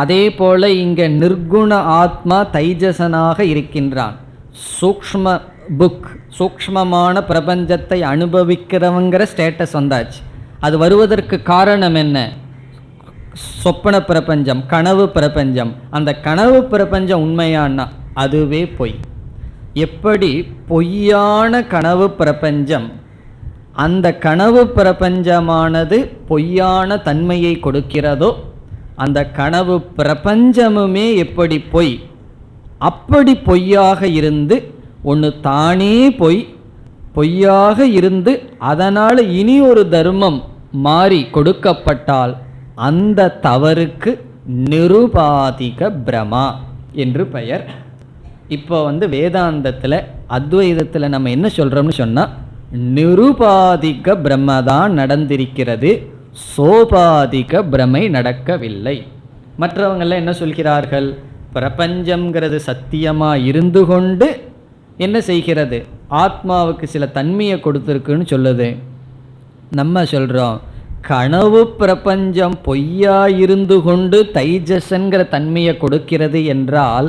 அதே போல் இங்கே நிர்குண ஆத்மா தைஜசனாக இருக்கின்றான். சூக்ஷ்மமான பிரபஞ்சத்தை அனுபவிக்கிறவங்கிற ஸ்டேட்டஸ் வந்தாச்சு. அது வருவதற்கு காரணம் என்ன? சொப்பன பிரபஞ்சம், கனவு பிரபஞ்சம். அந்த கனவு பிரபஞ்சம் உண்மையானா அதுவே பொய். எப்படி பொய்யான கனவு பிரபஞ்சம், அந்த கனவு பிரபஞ்சமானது பொய்யான தன்மையை கொடுக்கிறதோ, அந்த கனவு பிரபஞ்சமுமே எப்படி பொய், அப்படி பொய்யாக இருந்து ஒன்று தானே பொய்யாக இருந்து அதனால் இனி ஒரு தர்மம் மாறி கொடுக்கப்பட்டால் அந்த தவறுக்கு நிருபாதிக பிரமா என்று பெயர். இப்போ வந்து வேதாந்தத்தில் அத்வைதத்தில் நம்ம என்ன சொல்கிறோம்னு சொன்னால், நிருபாதிக பிரம்மதான் நடந்திருக்கிறது, சோபாதிக பிரமை நடக்கவில்லை. மற்றவங்களாம் என்ன சொல்கிறார்கள்? பிரபஞ்சம்ங்கிறது சத்தியமாக இருந்து கொண்டு என்ன செய்கிறது? ஆத்மாவுக்கு சில தன்மையை கொடுத்துருக்குன்னு சொல்லுது. நம்ம சொல்கிறோம் கனவு பிரபஞ்சம் பொய்யா இருந்து கொண்டு தைஜசன்கிற தன்மையை கொடுக்கிறது என்றால்,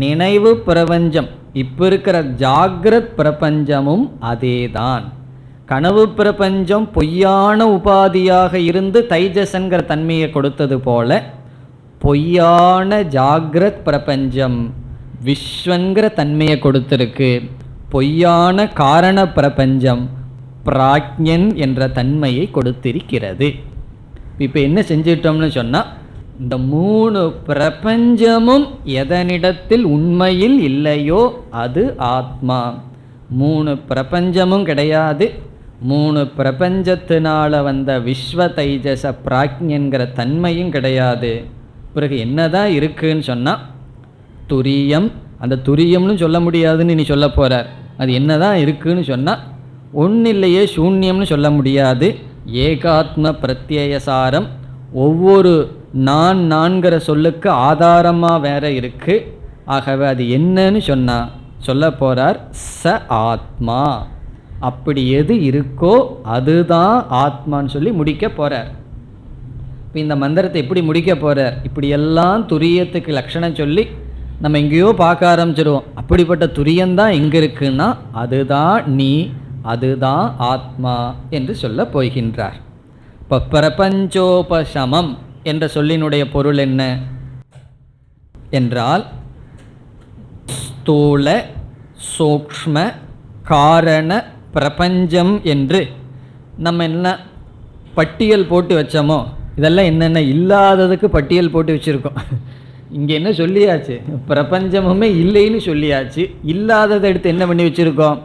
நினைவு பிரபஞ்சம் இப்போ இருக்கிற ஜாகிரத் பிரபஞ்சமும் அதேதான். கனவு பிரபஞ்சம் பொய்யான உபாதியாக இருந்து தைஜசன்கிற தன்மையை கொடுத்தது போல, பொய்யான ஜாகிரத் பிரபஞ்சம் விஸ்வங்கிற தன்மையை கொடுத்திருக்கு. பொய்யான காரண பிரபஞ்சம் பிராக்ஞன் என்ற தன்மையை கொடுத்திருக்கிறது. இப்போ என்ன செஞ்சிட்டோம்னு சொன்னால், இந்த 3 பிரபஞ்சமும் எதனிடத்தில் உண்மையில் இல்லையோ அது ஆத்மா. 3 பிரபஞ்சமும் கிடையாது. 3 பிரபஞ்சத்தினால வந்த விஸ்வ தைஜச பிராக்ஞன்கிற தன்மையும் கிடையாது. பிறகு என்னதான் இருக்குன்னு சொன்னால் துரியம். அந்த துரியம்னு சொல்ல முடியாதுன்னு நீ சொல்ல போகிறார். அது என்னதான் இருக்குன்னு சொன்னால் ஒன்றில்லையே சூன்யம்னு சொல்ல முடியாது. ஏகாத்ம பிரத்யேயசாரம். ஒவ்வொரு நான்கிற சொல்லுக்கு ஆதாரமாக வேற இருக்குது. ஆகவே அது என்னன்னு சொன்னால் சொல்ல போகிறார். ச ஆத்மா, அப்படி எது இருக்கோ அதுதான் ஆத்மான்னு சொல்லி முடிக்க போகிறார். இப்போ இந்த மந்திரத்தை எப்படி முடிக்க போகிறார்? இப்படியெல்லாம் துரியத்துக்கு லட்சணம் சொல்லி நம்ம எங்கேயோ பார்க்க ஆரம்பிச்சிடுவோம். அப்படிப்பட்ட துரியந்தான் எங்கே இருக்குன்னா அதுதான் நீ, அதுதான் ஆத்மா என்று சொல்ல போகின்றார். இப்போ பிரபஞ்சோபசமம் என்ற சொல்லினுடைய பொருள் என்ன என்றால், ஸ்தூல சூக்ஷ்ம காரண பிரபஞ்சம் என்று நம்ம என்ன பட்டியல் போட்டு வச்சோமோ, இதெல்லாம் என்னென்ன இல்லாததுக்கு பட்டியல் போட்டு வச்சுருக்கோம். இங்கே என்ன சொல்லியாச்சு? பிரபஞ்சமுமே இல்லைன்னு சொல்லியாச்சு. இல்லாததை எடுத்து என்ன பண்ணி வச்சுருக்கோம்?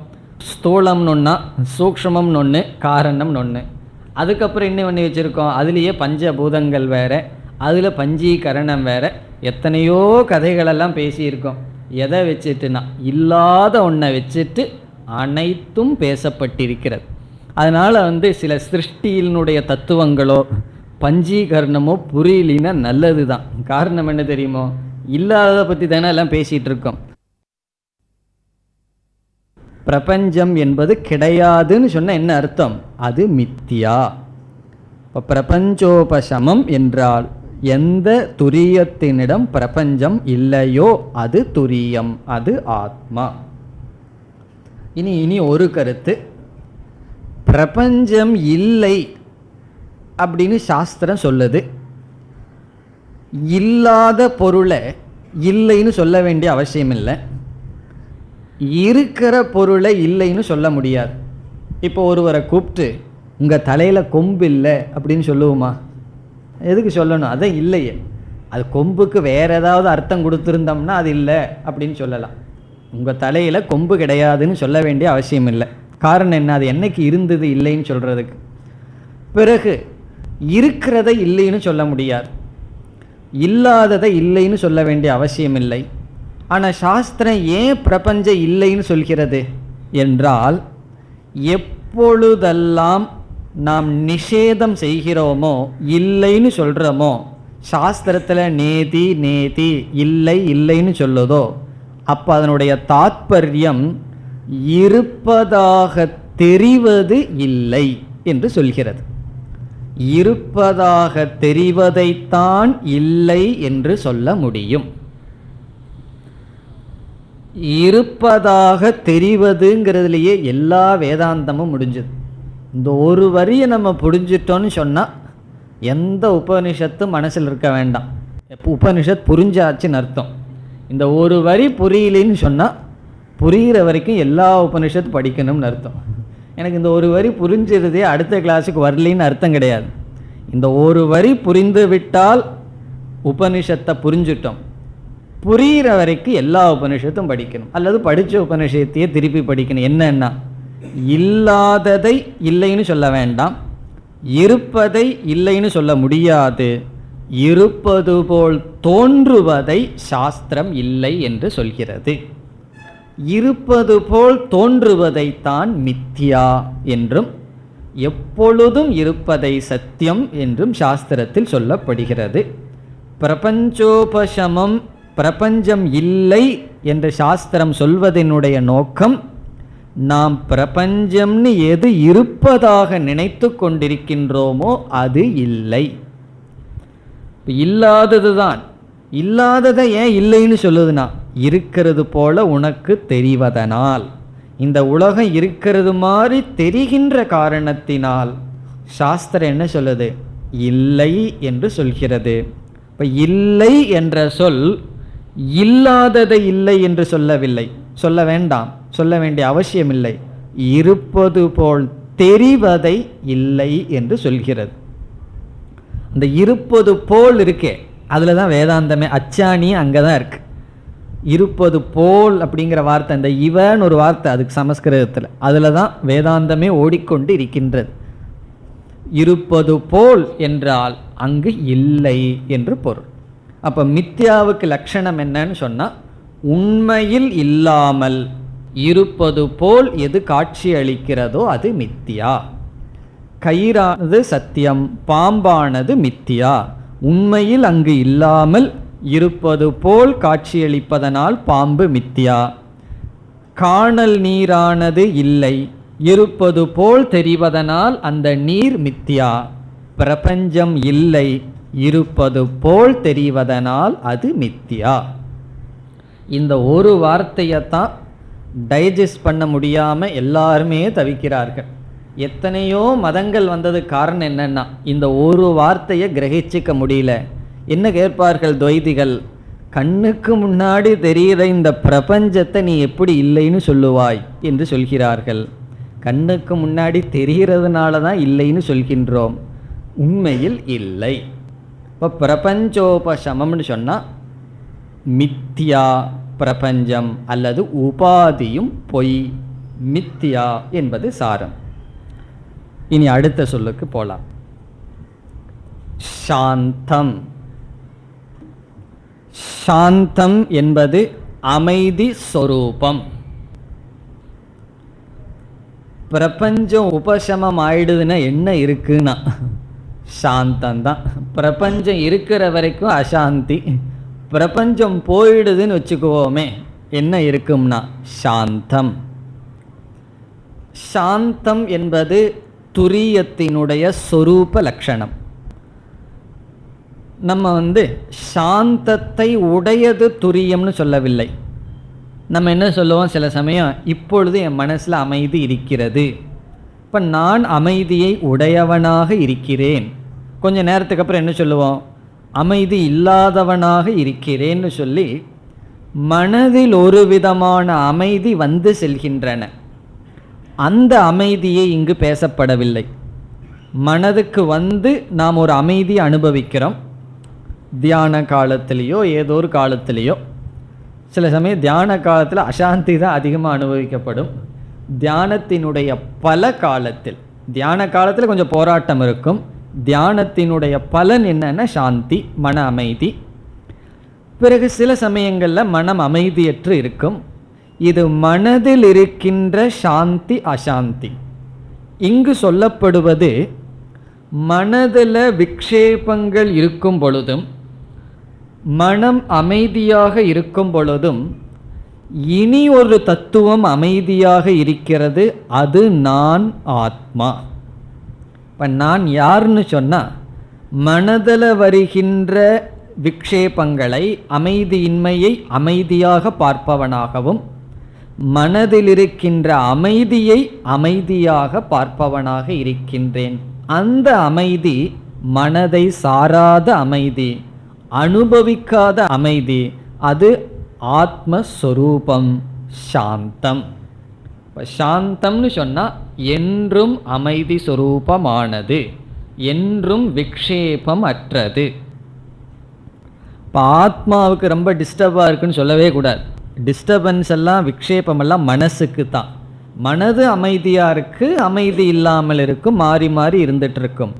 ஸ்தூலம்னு ஒன்றா, சூக்ஷ்மம்னு ஒன்று, காரணம்னு ஒன்று. அதுக்கப்புறம் என்ன பண்ணி வச்சுருக்கோம்? அதுலேயே பஞ்சபூதங்கள் வேறு, அதில் பஞ்சீகரணம் வேறு, எத்தனையோ கதைகளெல்லாம் பேசியிருக்கோம். எதை வச்சுட்டுனா இல்லாத ஒன்றை வச்சுட்டு அனைத்தும் பேசப்பட்டிருக்கிறது. அதனால் சில சிருஷ்டியினுடைய தத்துவங்களோ பஞ்சீகரணமோ புரியலினா நல்லது தான். காரணம் என்ன தெரியுமோ? இல்லாததை பற்றி தானே எல்லாம் பேசிகிட்டு இருக்கோம். பிரபஞ்சம் என்பது கிடையாதுன்னு சொன்னால் என்ன அர்த்தம்? அது மித்தியா. இப்போ பிரபஞ்சோபசமம் என்றால் எந்த துரியத்தினிடம் பிரபஞ்சம் இல்லையோ அது துரியம், அது ஆத்மா. இனி ஒரு கருத்து, பிரபஞ்சம் இல்லை அப்படின்னு சாஸ்திரம் சொல்லுது. இல்லாத பொருளை இல்லைன்னு சொல்ல வேண்டிய அவசியம் இல்லை, இருக்கிற பொருளை இல்லைன்னு சொல்ல முடியாது. இப்போ ஒருவரை கூப்பிட்டு உங்கள் தலையில் கொம்பு இல்லை அப்படின்னு சொல்லுவோமா? எதுக்கு சொல்லணும்? அதை இல்லையே. அது கொம்புக்கு வேறு ஏதாவது அர்த்தம் கொடுத்துருந்தோம்னா அது இல்லை அப்படின்னு சொல்லலாம். உங்கள் தலையில் கொம்பு கிடையாதுன்னு சொல்ல வேண்டிய அவசியம் இல்லை. காரணம் என்ன? அது என்னைக்கு இருந்தது இல்லைன்னு சொல்கிறதுக்கு. பிறகு இருக்கிறதை இல்லைன்னு சொல்ல முடியாது, இல்லாததை இல்லைன்னு சொல்ல வேண்டிய அவசியம் இல்லை. ஆனால் சாஸ்திரம் ஏன் பிரபஞ்சம் இல்லைன்னு சொல்கிறது என்றால், எப்பொழுதெல்லாம் நாம் நிஷேதம் செய்கிறோமோ, இல்லைன்னு சொல்கிறோமோ, சாஸ்திரத்தில் நேதி நேதி இல்லை இல்லைன்னு சொல்லுதோ, அப்போ அதனுடைய தாத்பரியம் இருப்பதாக தெரிவது இல்லை என்று சொல்கிறது. இருப்பதாக தெரிவதைத்தான் இல்லை என்று சொல்ல முடியும். இருப்பதாக தெரிவதுங்கிறதுலையே எல்லா வேதாந்தமும் முடிஞ்சது. இந்த ஒரு வரியை நம்ம புரிஞ்சிட்டோன்னு சொன்னால் எந்த உபனிஷத்தும் மனசில் இருக்க வேண்டாம். உபனிஷத் புரிஞ்சாச்சுன்னு அர்த்தம். இந்த ஒரு வரி புரியலின்னு சொன்னால் புரிகிற வரைக்கும் எல்லா உபனிஷத்து படிக்கணும்னு அர்த்தம். எனக்கு இந்த ஒரு வரி புரிஞ்சிருதே, அடுத்த கிளாஸுக்கு வரலின்னு அர்த்தம் கிடையாது. இந்த ஒரு வரி புரிந்து விட்டால் உபனிஷத்தை புரிஞ்சிட்டோம். புரிகிற வரைக்கும் எல்லா உபனிஷத்தும் படிக்கணும், அல்லது படித்த உபனிஷத்தையே திருப்பி படிக்கணும். என்னன்னா, இல்லாததை இல்லைன்னு சொல்ல வேண்டாம், இருப்பதை இல்லைன்னு சொல்ல முடியாது, இருப்பது போல் தோன்றுவதை சாஸ்திரம் இல்லை என்று சொல்கிறது. இருப்பது போல் தோன்றுவதைத்தான் மித்யா என்றும், எப்பொழுதும் இருப்பதை சத்தியம் என்றும் சாஸ்திரத்தில் சொல்லப்படுகிறது. பிரபஞ்சோபசமம், பிரபஞ்சம் இல்லை என்று சாஸ்திரம் சொல்வதனுடைய நோக்கம், நாம் பிரபஞ்சம்னு எது இருப்பதாக நினைத்து கொண்டிருக்கின்றோமோ அது இல்லை. இல்லாதது தான். இல்லாததை ஏன் இல்லைன்னு சொல்லுதுன்னா, இருக்கிறது போல உனக்கு தெரிவதனால், இந்த உலகம் இருக்கிறது மாதிரி தெரிகின்ற காரணத்தினால் சாஸ்திரம் என்ன சொல்லுது? இல்லை என்று சொல்கிறது. இப்போ இல்லை என்ற சொல் இல்லாததை இல்லை என்று சொல்லவில்லை, சொல்ல வேண்டாம், சொல்ல வேண்டிய அவசியம் இல்லை. இருப்பது போல் தெரிவதை இல்லை என்று சொல்கிறது. அந்த இருப்பது போல் இருக்கே, அதில் தான் வேதாந்தமே. அச்சாணி அங்கே தான் இருக்கு. இருப்பது போல் அப்படிங்கிற வார்த்தை, இந்த இவன் ஒரு வார்த்தை அதுக்கு சமஸ்கிருதத்தில், அதில் தான் வேதாந்தமே ஓடிக்கொண்டு இருக்கின்றது. இருப்பது போல் என்றால் அங்கு இல்லை என்று பொருள். அப்போ மித்யாவுக்கு லட்சணம் என்னன்னு சொன்னால், உண்மையில் இல்லாமல் இருப்பது போல் எது காட்சி அளிக்கிறதோ அது மித்யா. கயிறானது சத்தியம், பாம்பானது மித்யா. உண்மையில் அங்கு இல்லாமல் இருப்பது போல் காட்சியளிப்பதனால் பாம்பு மித்யா. காணல் நீரானது இல்லை, இருப்பது போல் தெரிவதனால் அந்த நீர் மித்யா. பிரபஞ்சம் இல்லை, இருப்பது போல் தெரிவதனால் அது மித்யா. இந்த ஒரு வார்த்தையத்தான் டைஜஸ்ட் பண்ண முடியாமல் எல்லாருமே தவிக்கிறார்கள். எத்தனையோ மதங்கள் வந்தது காரணம் என்னன்னா இந்த ஒரு வார்த்தையை கிரகிச்சிக்க முடியல. என்ன கேட்பார்கள் துவைதிகள்? கண்ணுக்கு முன்னாடி தெரிகிற இந்த பிரபஞ்சத்தை நீ எப்படி இல்லைன்னு சொல்லுவாய் என்று சொல்கிறார்கள். கண்ணுக்கு முன்னாடி தெரிகிறதுனால தான் இல்லைன்னு சொல்கின்றோம், உண்மையில் இல்லை. இப்போ பிரபஞ்சோபசமம்னு சொன்னால் மித்யா பிரபஞ்சம் அல்லது உபாதியும் பொய், மித்யா என்பது சாரம். இனி அடுத்த சொல்லுக்கு போலாம். சாந்தம். சாந்தம் என்பது அமைதி சொரூபம். பிரபஞ்சம் உபசமம் ஆயிடுதுன்னா என்ன இருக்குன்னா சாந்தம்தான். பிரபஞ்சம் இருக்கிற வரைக்கும் அசாந்தி, பிரபஞ்சம் போயிடுதுன்னு வச்சுக்குவோமே என்ன இருக்கும்னா சாந்தம். சாந்தம் என்பது துரியத்தினுடைய சொரூப லட்சணம். நம்ம சாந்தத்தை உடையது துரியம்னு சொல்லவில்லை. நம்ம என்ன சொல்லுவோம் சில சமயம், இப்பொழுது என் மனசில் அமைதி இருக்கிறது, இப்போ நான் அமைதியை உடையவனாக இருக்கிறேன். கொஞ்ச நேரத்துக்கு அப்புறம் என்ன சொல்லுவோம், அமைதி இல்லாதவனாக இருக்கிறேன்னு சொல்லி மனதில் ஒரு விதமான அமைதி வந்து செல்கின்றன. அந்த அமைதியை இங்கு பேசப்படவில்லை. மனதுக்கு நாம் ஒரு அமைதியை அனுபவிக்கிறோம், தியான காலத்திலேயோ ஏதோ ஒரு காலத்திலேயோ. சில சமயம் தியான காலத்தில் அசாந்தி தான் அதிகமாக அனுபவிக்கப்படும். தியானத்தினுடைய பல காலத்தில், தியான காலத்தில் கொஞ்சம் போராட்டம் இருக்கும், தியானத்தினுடைய பலன் என்னன்னா சாந்தி, மன அமைதி. பிறகு சில சமயங்களில் மனம் அமைதியற்று இருக்கும். இது மனதில் இருக்கின்ற சாந்தி அசாந்தி. இங்கு சொல்லப்படுவது மனதில் விக்ஷேபங்கள் இருக்கும் பொழுதும் மனம் அமைதியாக இருக்கும் பொழுதும் இனி ஒரு தத்துவம் அமைதியாக இருக்கிறது, அது நான் ஆத்மா. இப்போ நான் யாருன்னு சொன்னால் மனதில் வருகின்ற விக்ஷேபங்களை, அமைதியின்மையை அமைதியாக பார்ப்பவனாகவும் மனதில் இருக்கின்ற அமைதியை அமைதியாக பார்ப்பவனாக இருக்கின்றேன். அந்த அமைதி மனதை சாராத அமைதி, அனுபவிக்காத அமைதி, அது ஆத்மஸ்வரூபம் சாந்தம். இப்போ சாந்தம்னு சொன்னால் என்றும் அமைதி சொரூபமானது, என்றும் விக்ஷேபம் அற்றது. இப்போ ஆத்மாவுக்கு ரொம்ப டிஸ்டர்பாக இருக்குன்னு சொல்லவே கூடாது. டிஸ்டர்பன்ஸ் எல்லாம் விக்ஷேபமெல்லாம் மனசுக்கு தான். மனது அமைதியாக இருக்குது, அமைதி இல்லாமல் இருக்கும், மாறி மாறி இருந்துகிட்ருக்கும்.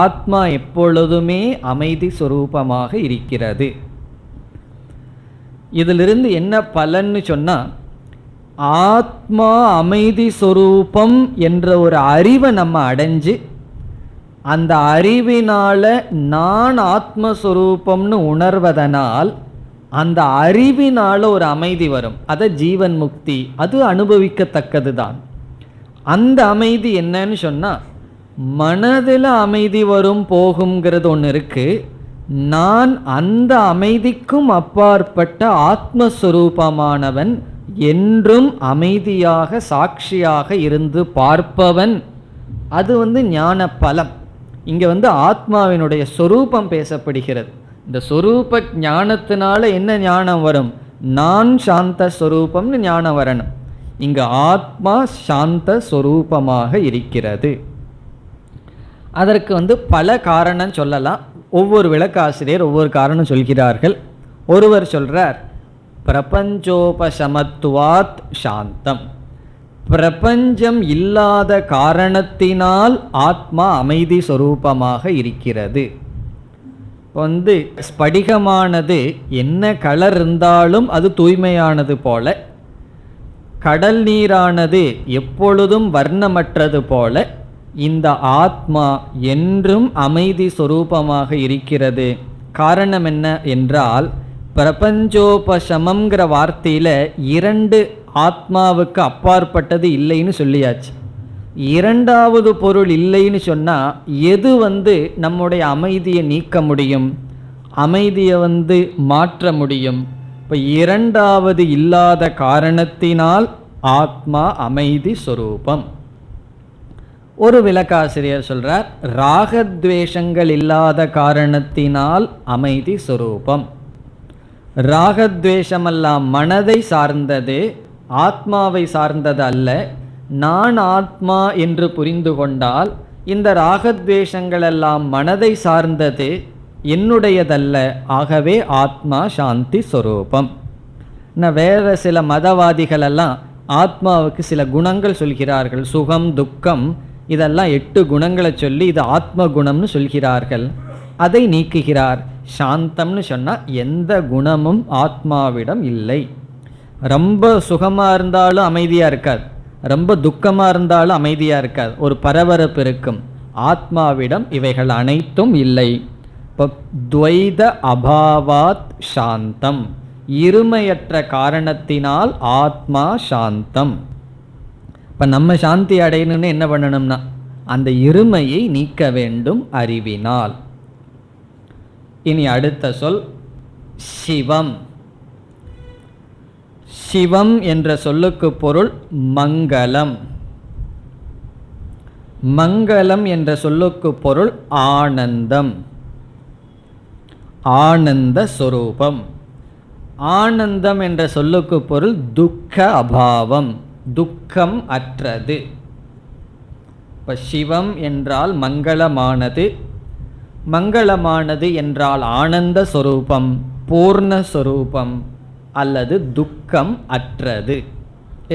ஆத்மா எப்பொழுதுமே அமைதி சொரூபமாக இருக்கிறது. இதிலிருந்து என்ன பலன்னு சொன்னால், ஆத்மா அமைதி சொரூபம் என்ற ஒரு அறிவை நம்ம அடைஞ்சு, அந்த அறிவினால நான் ஆத்மஸ்வரூபம்னு உணர்வதனால் அந்த அறிவினால ஒரு அமைதி வரும். அதை ஜீவன் முக்தி, அது அனுபவிக்கத்தக்கது தான். அந்த அமைதி என்னன்னு சொன்னால், மனதில் அமைதி வரும் போகுங்கிறது ஒன்று இருக்குது. நான் அந்த அமைதிக்கும் அப்பாற்பட்ட ஆத்மஸ்வரூபமானவன், என்றும் அமைதியாக சாட்சியாக இருந்து பார்ப்பவன். அது ஞான பலம். இங்கே ஆத்மாவினுடைய சொரூபம் பேசப்படுகிறது. இந்த சொரூப ஞானத்தினால என்ன ஞானம் வரும்? நான் சாந்த சொரூபம்னு ஞானம் வரணும். இங்கு ஆத்மா சாந்த சொரூபமாக இருக்கிறது. அதற்கு பல காரணம் சொல்லலாம். ஒவ்வொரு விளக்காசிரியர் ஒவ்வொரு காரணம் சொல்கிறார்கள். ஒருவர் சொல்றார், பிரபஞ்சோபசமத்துவாத் சாந்தம். பிரபஞ்சம் இல்லாத காரணத்தினால் ஆத்மா அமைதி சொரூபமாக இருக்கிறது. ஸ்படிகமானது என்ன கலர் இருந்தாலும் அது தூய்மையானது போல, கடல் நீரானது எப்பொழுதும் வர்ணமற்றது போல, இந்த ஆத்மா என்றும் அமைதி சொரூபமாக இருக்கிறது. காரணம் என்ன என்றால், பிரபஞ்சோபசமங்கிற வார்த்தையில் 2 ஆத்மாவுக்கு அப்பாற்பட்டது இல்லைன்னு சொல்லியாச்சு. இரண்டாவது பொருள் இல்லைன்னு சொன்னால் எது நம்முடைய அமைதியை நீக்க முடியும், அமைதியை மாற்ற முடியும்? இப்போ இரண்டாவது இல்லாத காரணத்தினால் ஆத்மா அமைதி சொரூபம். ஒரு விளக்காசிரியர் சொல்றார், ராகத்வேஷங்கள் இல்லாத காரணத்தினால் அமைதி சொரூபம். ராகத்வேஷமெல்லாம் மனதை சார்ந்தது, ஆத்மாவை சார்ந்தது அல்ல. நான் ஆத்மா என்று புரிந்து கொண்டால் இந்த ராகத்வேஷங்கள் எல்லாம் மனதை சார்ந்தது, என்னுடையதல்ல. ஆகவே ஆத்மா சாந்தி சொரூபம். வேற சில மதவாதிகள் எல்லாம் ஆத்மாவுக்கு சில குணங்கள் சொல்கிறார்கள், சுகம் துக்கம் இதெல்லாம் 8 குணங்களை சொல்லி இது ஆத்ம குணம்னு சொல்கிறார்கள். அதை நீக்குகிறார். சாந்தம்னு சொன்னால் எந்த குணமும் ஆத்மாவிடம் இல்லை. ரொம்ப சுகமாக இருந்தாலும் அமைதியாக இருக்காது, ரொம்ப துக்கமாக இருந்தாலும் அமைதியாக இருக்காது, ஒரு பரபரப்பு இருக்கும். ஆத்மாவிடம் இவைகள் அனைத்தும் இல்லை. இப்போ துவைத அபாவாத் சாந்தம், இருமையற்ற காரணத்தினால் ஆத்மா சாந்தம். இப்போ நம்ம சாந்தி அடையணும்னு என்ன பண்ணணும்னா அந்த இருமையை நீக்க வேண்டும் அறிவினால். இனி அடுத்த சொல் சிவம். சிவம் என்ற சொல்லுக்கு பொருள் மங்களம். மங்களம் என்ற சொல்லுக்கு பொருள் ஆனந்தம், ஆனந்த சொரூபம். ஆனந்தம் என்ற சொல்லுக்கு பொருள் துக்க அபாவம், துக்கம் அற்றது. இப்போ சிவம் என்றால் மங்களமானது, மங்களமானது என்றால் ஆனந்த சொரூபம், பூர்ணஸ்வரூபம் அல்லது துக்கம் அற்றது.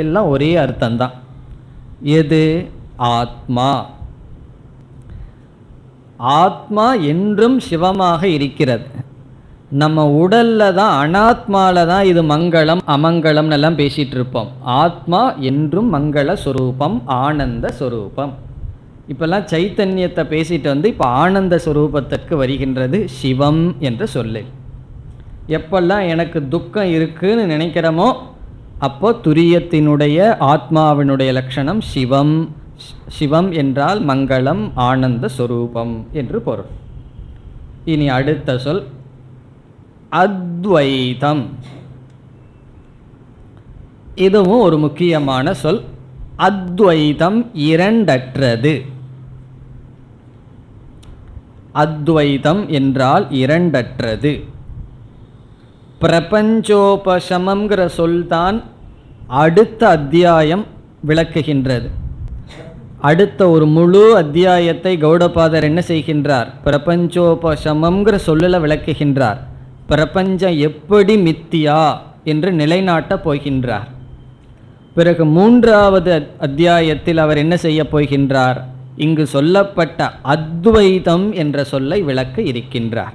எல்லாம் ஒரே அர்த்தம்தான். எது? ஆத்மா. ஆத்மா என்றும் சிவமாக இருக்கிறது. நம்ம உடல்ல தான், அனாத்மால தான் இது மங்களம் அமங்கலம் எல்லாம் பேசிட்டு இருப்போம். ஆத்மா என்றும் மங்கள சொரூபம், ஆனந்த சொரூபம். இப்பெல்லாம் சைத்தன்யத்தை பேசிட்டு இப்போ ஆனந்த சொரூபத்திற்கு வருகின்றது சிவம் என்ற சொல்லு. எப்பெல்லாம் எனக்கு துக்கம் இருக்குன்னு நினைக்கிறோமோ அப்போ துரியத்தினுடைய ஆத்மாவினுடைய லட்சணம் சிவம். சிவம் என்றால் மங்களம், ஆனந்த சொரூபம் என்று பொருள். இனி அடுத்த சொல் அத்வைதம். இதுவும் ஒரு முக்கியமான சொல். அத்வைதம் இரண்டற்றது. அத்வைதம் என்றால் இரண்டற்றது. பிரபஞ்சோபசமங்கிற சொல்தான் அடுத்த அத்தியாயம் விளக்குகின்றது. அடுத்த ஒரு முழு அத்தியாயத்தை கௌடபாதர் என்ன செய்கின்றார்? பிரபஞ்சோபசமங்கிற சொல்லில் விளக்குகின்றார். பிரபஞ்சம் எப்படி மித்தியா என்று நிலைநாட்டப் போகின்றார். பிறகு 3வது அத்தியாயத்தில் அவர் என்ன செய்ய போகின்றார்? இங்கு சொல்லப்பட்ட அத்வைதம் என்ற சொல்லை விளக்க இருக்கின்றார்.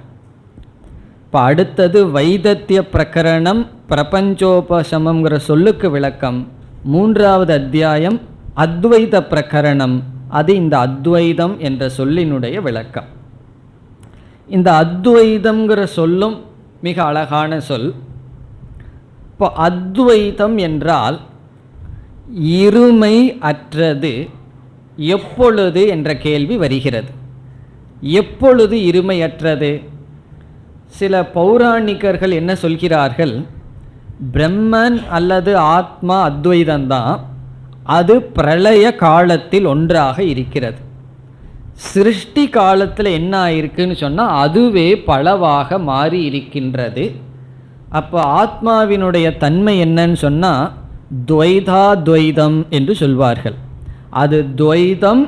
இப்போ அடுத்தது வைதத்திய பிரகரணம், பிரபஞ்சோபசமங்கிற சொல்லுக்கு விளக்கம். 3வது அத்தியாயம் அத்வைத பிரகரணம், அது இந்த அத்வைதம் என்ற சொல்லினுடைய விளக்கம். இந்த அத்வைதம்ங்கிற சொல்லும் மிக அழகான சொல். இப்போ அத்வைதம் என்றால் இருமை அற்றது. எப்பொழுது என்ற கேள்வி வருகிறது. எப்பொழுது இருமையற்றது? சில பௌராணிகர்கள் என்ன சொல்கிறார்கள்? பிரம்மன் அல்லது ஆத்மா அத்வைதம்தான், அது பிரளய காலத்தில் ஒன்றாக இருக்கிறது. சிருஷ்டி காலத்தில் என்ன ஆயிருக்குன்னு சொன்னால் அதுவே பலவாக மாறி இருக்கின்றது. அப்போ ஆத்மாவினுடைய தன்மை என்னன்னு சொன்னால் துவைதாத்வைதம் என்று சொல்வார்கள். அது துவைதம்,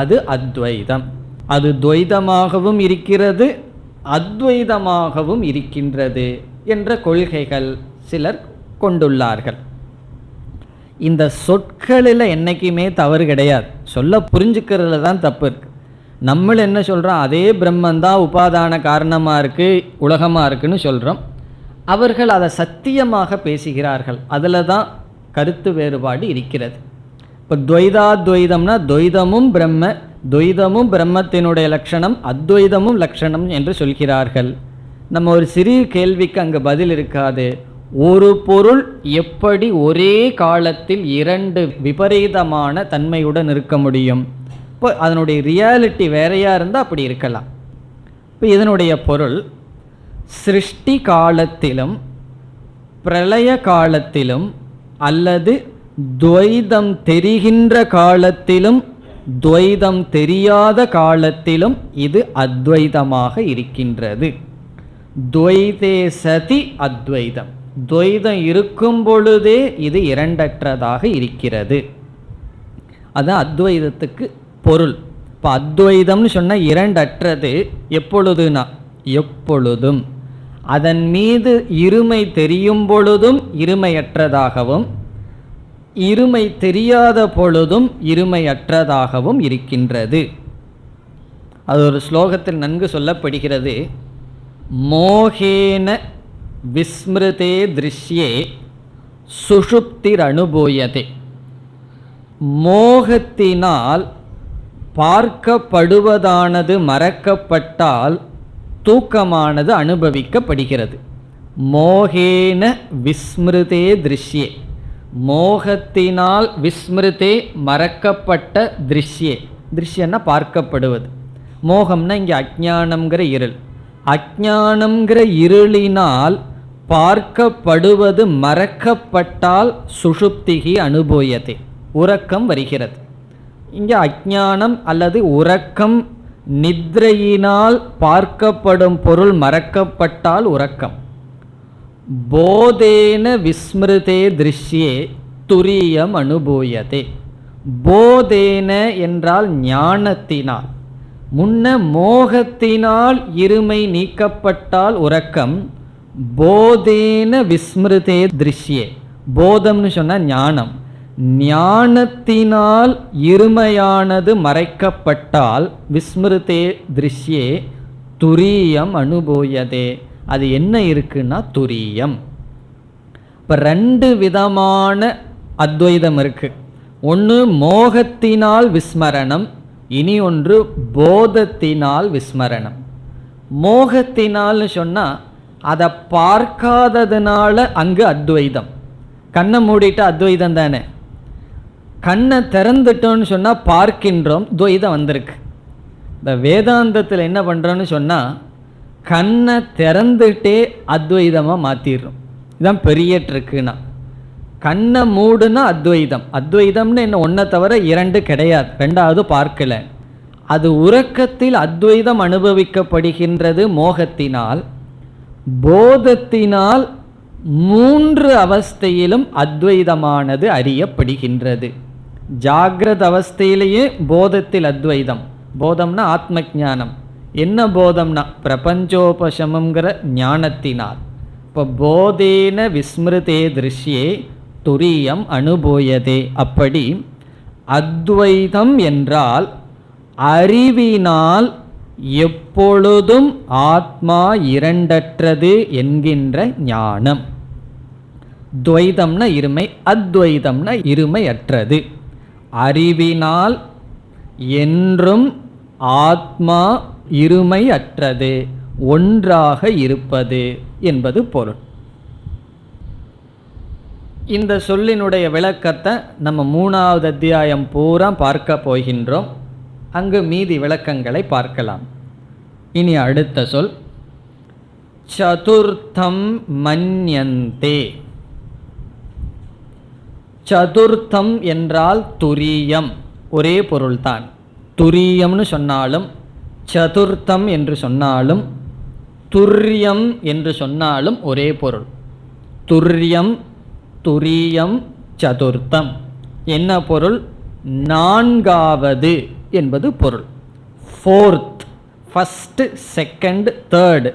அது அத்வைதம். அது துவைதமாகவும் இருக்கிறது, அத்வைதமாகவும் இருக்கின்றது என்ற கொள்கைகள் சிலர் கொண்டுள்ளார்கள். இந்த சொற்களில் என்றைக்குமே தவறு கிடையாது, சொல்ல புரிஞ்சுக்கிறதுல தான் தப்பு இருக்கு. நம்ம என்ன சொல்கிறோம்? அதே பிரம்மந்தான் உபாதான காரணமாக இருக்குது, உலகமாக இருக்குன்னு சொல்கிறோம். அவர்கள் அதை சத்தியமாக பேசுகிறார்கள். அதில் தான் கருத்து வேறுபாடு இருக்கிறது. இப்போ துவைதாத்வைதம்னா துவைதமும் பிரம்ம, துவைதமும் பிரம்மத்தினுடைய லட்சணம், அத்வைதமும் லட்சணம் என்று சொல்கிறார்கள். நம்ம ஒரு சிறிய கேள்விக்கு அங்கே பதில் இருக்காது. ஒரு பொருள் எப்படி ஒரே காலத்தில் இரண்டு விபரீதமான தன்மையுடன் இருக்க முடியும்? இப்போ அதனுடைய ரியாலிட்டி வேறையாக இருந்தால் அப்படி இருக்கலாம். இப்போ இதனுடைய பொருள் சிருஷ்டி காலத்திலும் பிரளய காலத்திலும் அல்லது துவைதம் தெரிகின்ற காலத்திலும் துவைதம் தெரியாத காலத்திலும் இது அத்வைதமாக இருக்கின்றது. துவைதே சதி அத்வைதம், துவைதம் இருக்கும் பொழுதே இது இரண்டற்றதாக இருக்கிறது. அதுதான் அத்வைதத்துக்கு பொருள். இப்போ அத்வைதம்னு சொன்ன இரண்டற்றது எப்பொழுதுனா எப்பொழுதும், அதன் மீது இருமை தெரியும் பொழுதும் இருமையற்றதாகவும் இருமை தெரியாத பொழுதும் இருமையற்றதாகவும் இருக்கின்றது. அது ஒரு ஸ்லோகத்தில் நன்கு சொல்லப்படுகிறது. மோகேன விஸ்மிருதே திருஷ்யே சுஷுப்திர் அனுபூயதே. மோகத்தினால் பார்க்கப்படுவதானது மறக்கப்பட்டால் தூக்கமானது அனுபவிக்கப்படுகிறது. மோகேன விஸ்மிருதே திருஷ்யே, மோகத்தினால் விஸ்மிருதே மறக்கப்பட்ட திருஷ்யே, திருஷ்யன்னா பார்க்கப்படுவது. மோகம்னா இங்கே அஜ்ஞானம்ங்கிற இருள். அஜ்ஞானம்ங்கிற இருளினால் பார்க்கப்படுவது மறக்கப்பட்டால் சுஷுப்திகி அனுபூயதே, உறக்கம் வருகிறது. இங்கே அஜ்ஞானம் அல்லது உறக்கம், நித்ரையினால் பார்க்கப்படும் பொருள் மறக்கப்பட்டால் உறக்கம். போதேன விஸ்மிருதே திருஷ்யே துரியம் அனுபூயதே. போதேன என்றால் ஞானத்தினால், முன்ன மோகத்தினால் இருமை நீக்கப்பட்டால் உறக்கம். போதேன விஸ்மிருதே திருஷ்யே, போதம்னு சொன்ன ஞானம், ஞானத்தினால் இருமையானது மறைக்கப்பட்டால் விஸ்மிருதே திருஷ்யே துரியம் அனுபூயதே, அது என்ன இருக்குன்னா துரியம். இப்போ ரெண்டு விதமான அத்வைதம் இருக்கு. ஒன்று மோகத்தினால் விஸ்மரணம், இனி ஒன்று போதத்தினால் விஸ்மரணம். மோகத்தினால்னு சொன்னால் அதை பார்க்காததுனால அங்கு அத்வைதம். கண்ணை மூடிட்டு அத்வைதம் தானே. கண்ணை திறந்துட்டோன்னு சொன்னால் பார்க்கின்றோம், துவைதம் வந்திருக்கு. இந்த வேதாந்தத்தில் என்ன பண்ணுறோன்னு சொன்னால் கண்ணை திறந்துட்டே அத்வைதமாக மாற்றிடுறோம். இதுதான் பெரிய ட்ரிக்குன்னா. கண்ணை மூடுனா அத்வைதம், அத்வைதம்னு என்ன ஒன்றை தவிர இரண்டு கிடையாது, ரெண்டாவது பார்க்கல. அது உறக்கத்தில் அத்வைதம் அனுபவிக்கப்படுகின்றது மோகத்தினால். போதத்தினால் மூன்று அவஸ்தையிலும் அத்வைதமானது அறியப்படுகின்றது. ஜாகிரத அவஸ்தையிலேயே போதத்தில் அத்வைதம். போதம்னா ஆத்ம ஞானம். என்ன போதம்னா பிரபஞ்சோபசமங்கிற ஞானத்தினால். இப்போ போதேன விஸ்மிருதே திருஷ்யே துரியம் அனுபூயதே. அப்படி அத்வைதம் என்றால் அறிவினால் எப்பொழுதும் ஆத்மா இரண்டற்றது என்கின்ற ஞானம். துவைதம்னா இருமை, அத்வைதம்னா இருமையற்றது. அறிவினால் என்றும் ஆத்மா இருமை அற்றது, ஒன்றாக இருப்பது என்பது பொருள். இந்த சொல்லினுடைய விளக்கத்தை நம்ம 3வது அத்தியாயம் பூரா பார்க்க போகின்றோம். அங்கு மீதி விளக்கங்களை பார்க்கலாம். இனி அடுத்த சொல் சதுர்த்தம் மன்யந்தே. சதுர்த்தம் என்றால் துரியம், ஒரே பொருள்தான். துரியம்னு சொன்னாலும் சதுர்த்தம் என்று சொன்னாலும் துரியம் என்று சொன்னாலும் ஒரே பொருள். துரியம், துரியம், சதுர்த்தம் என்ன பொருள்? நான்காவது என்பது பொருள். ஃபோர்த், ஃபஸ்ட்டு, செகண்ட், தேர்டு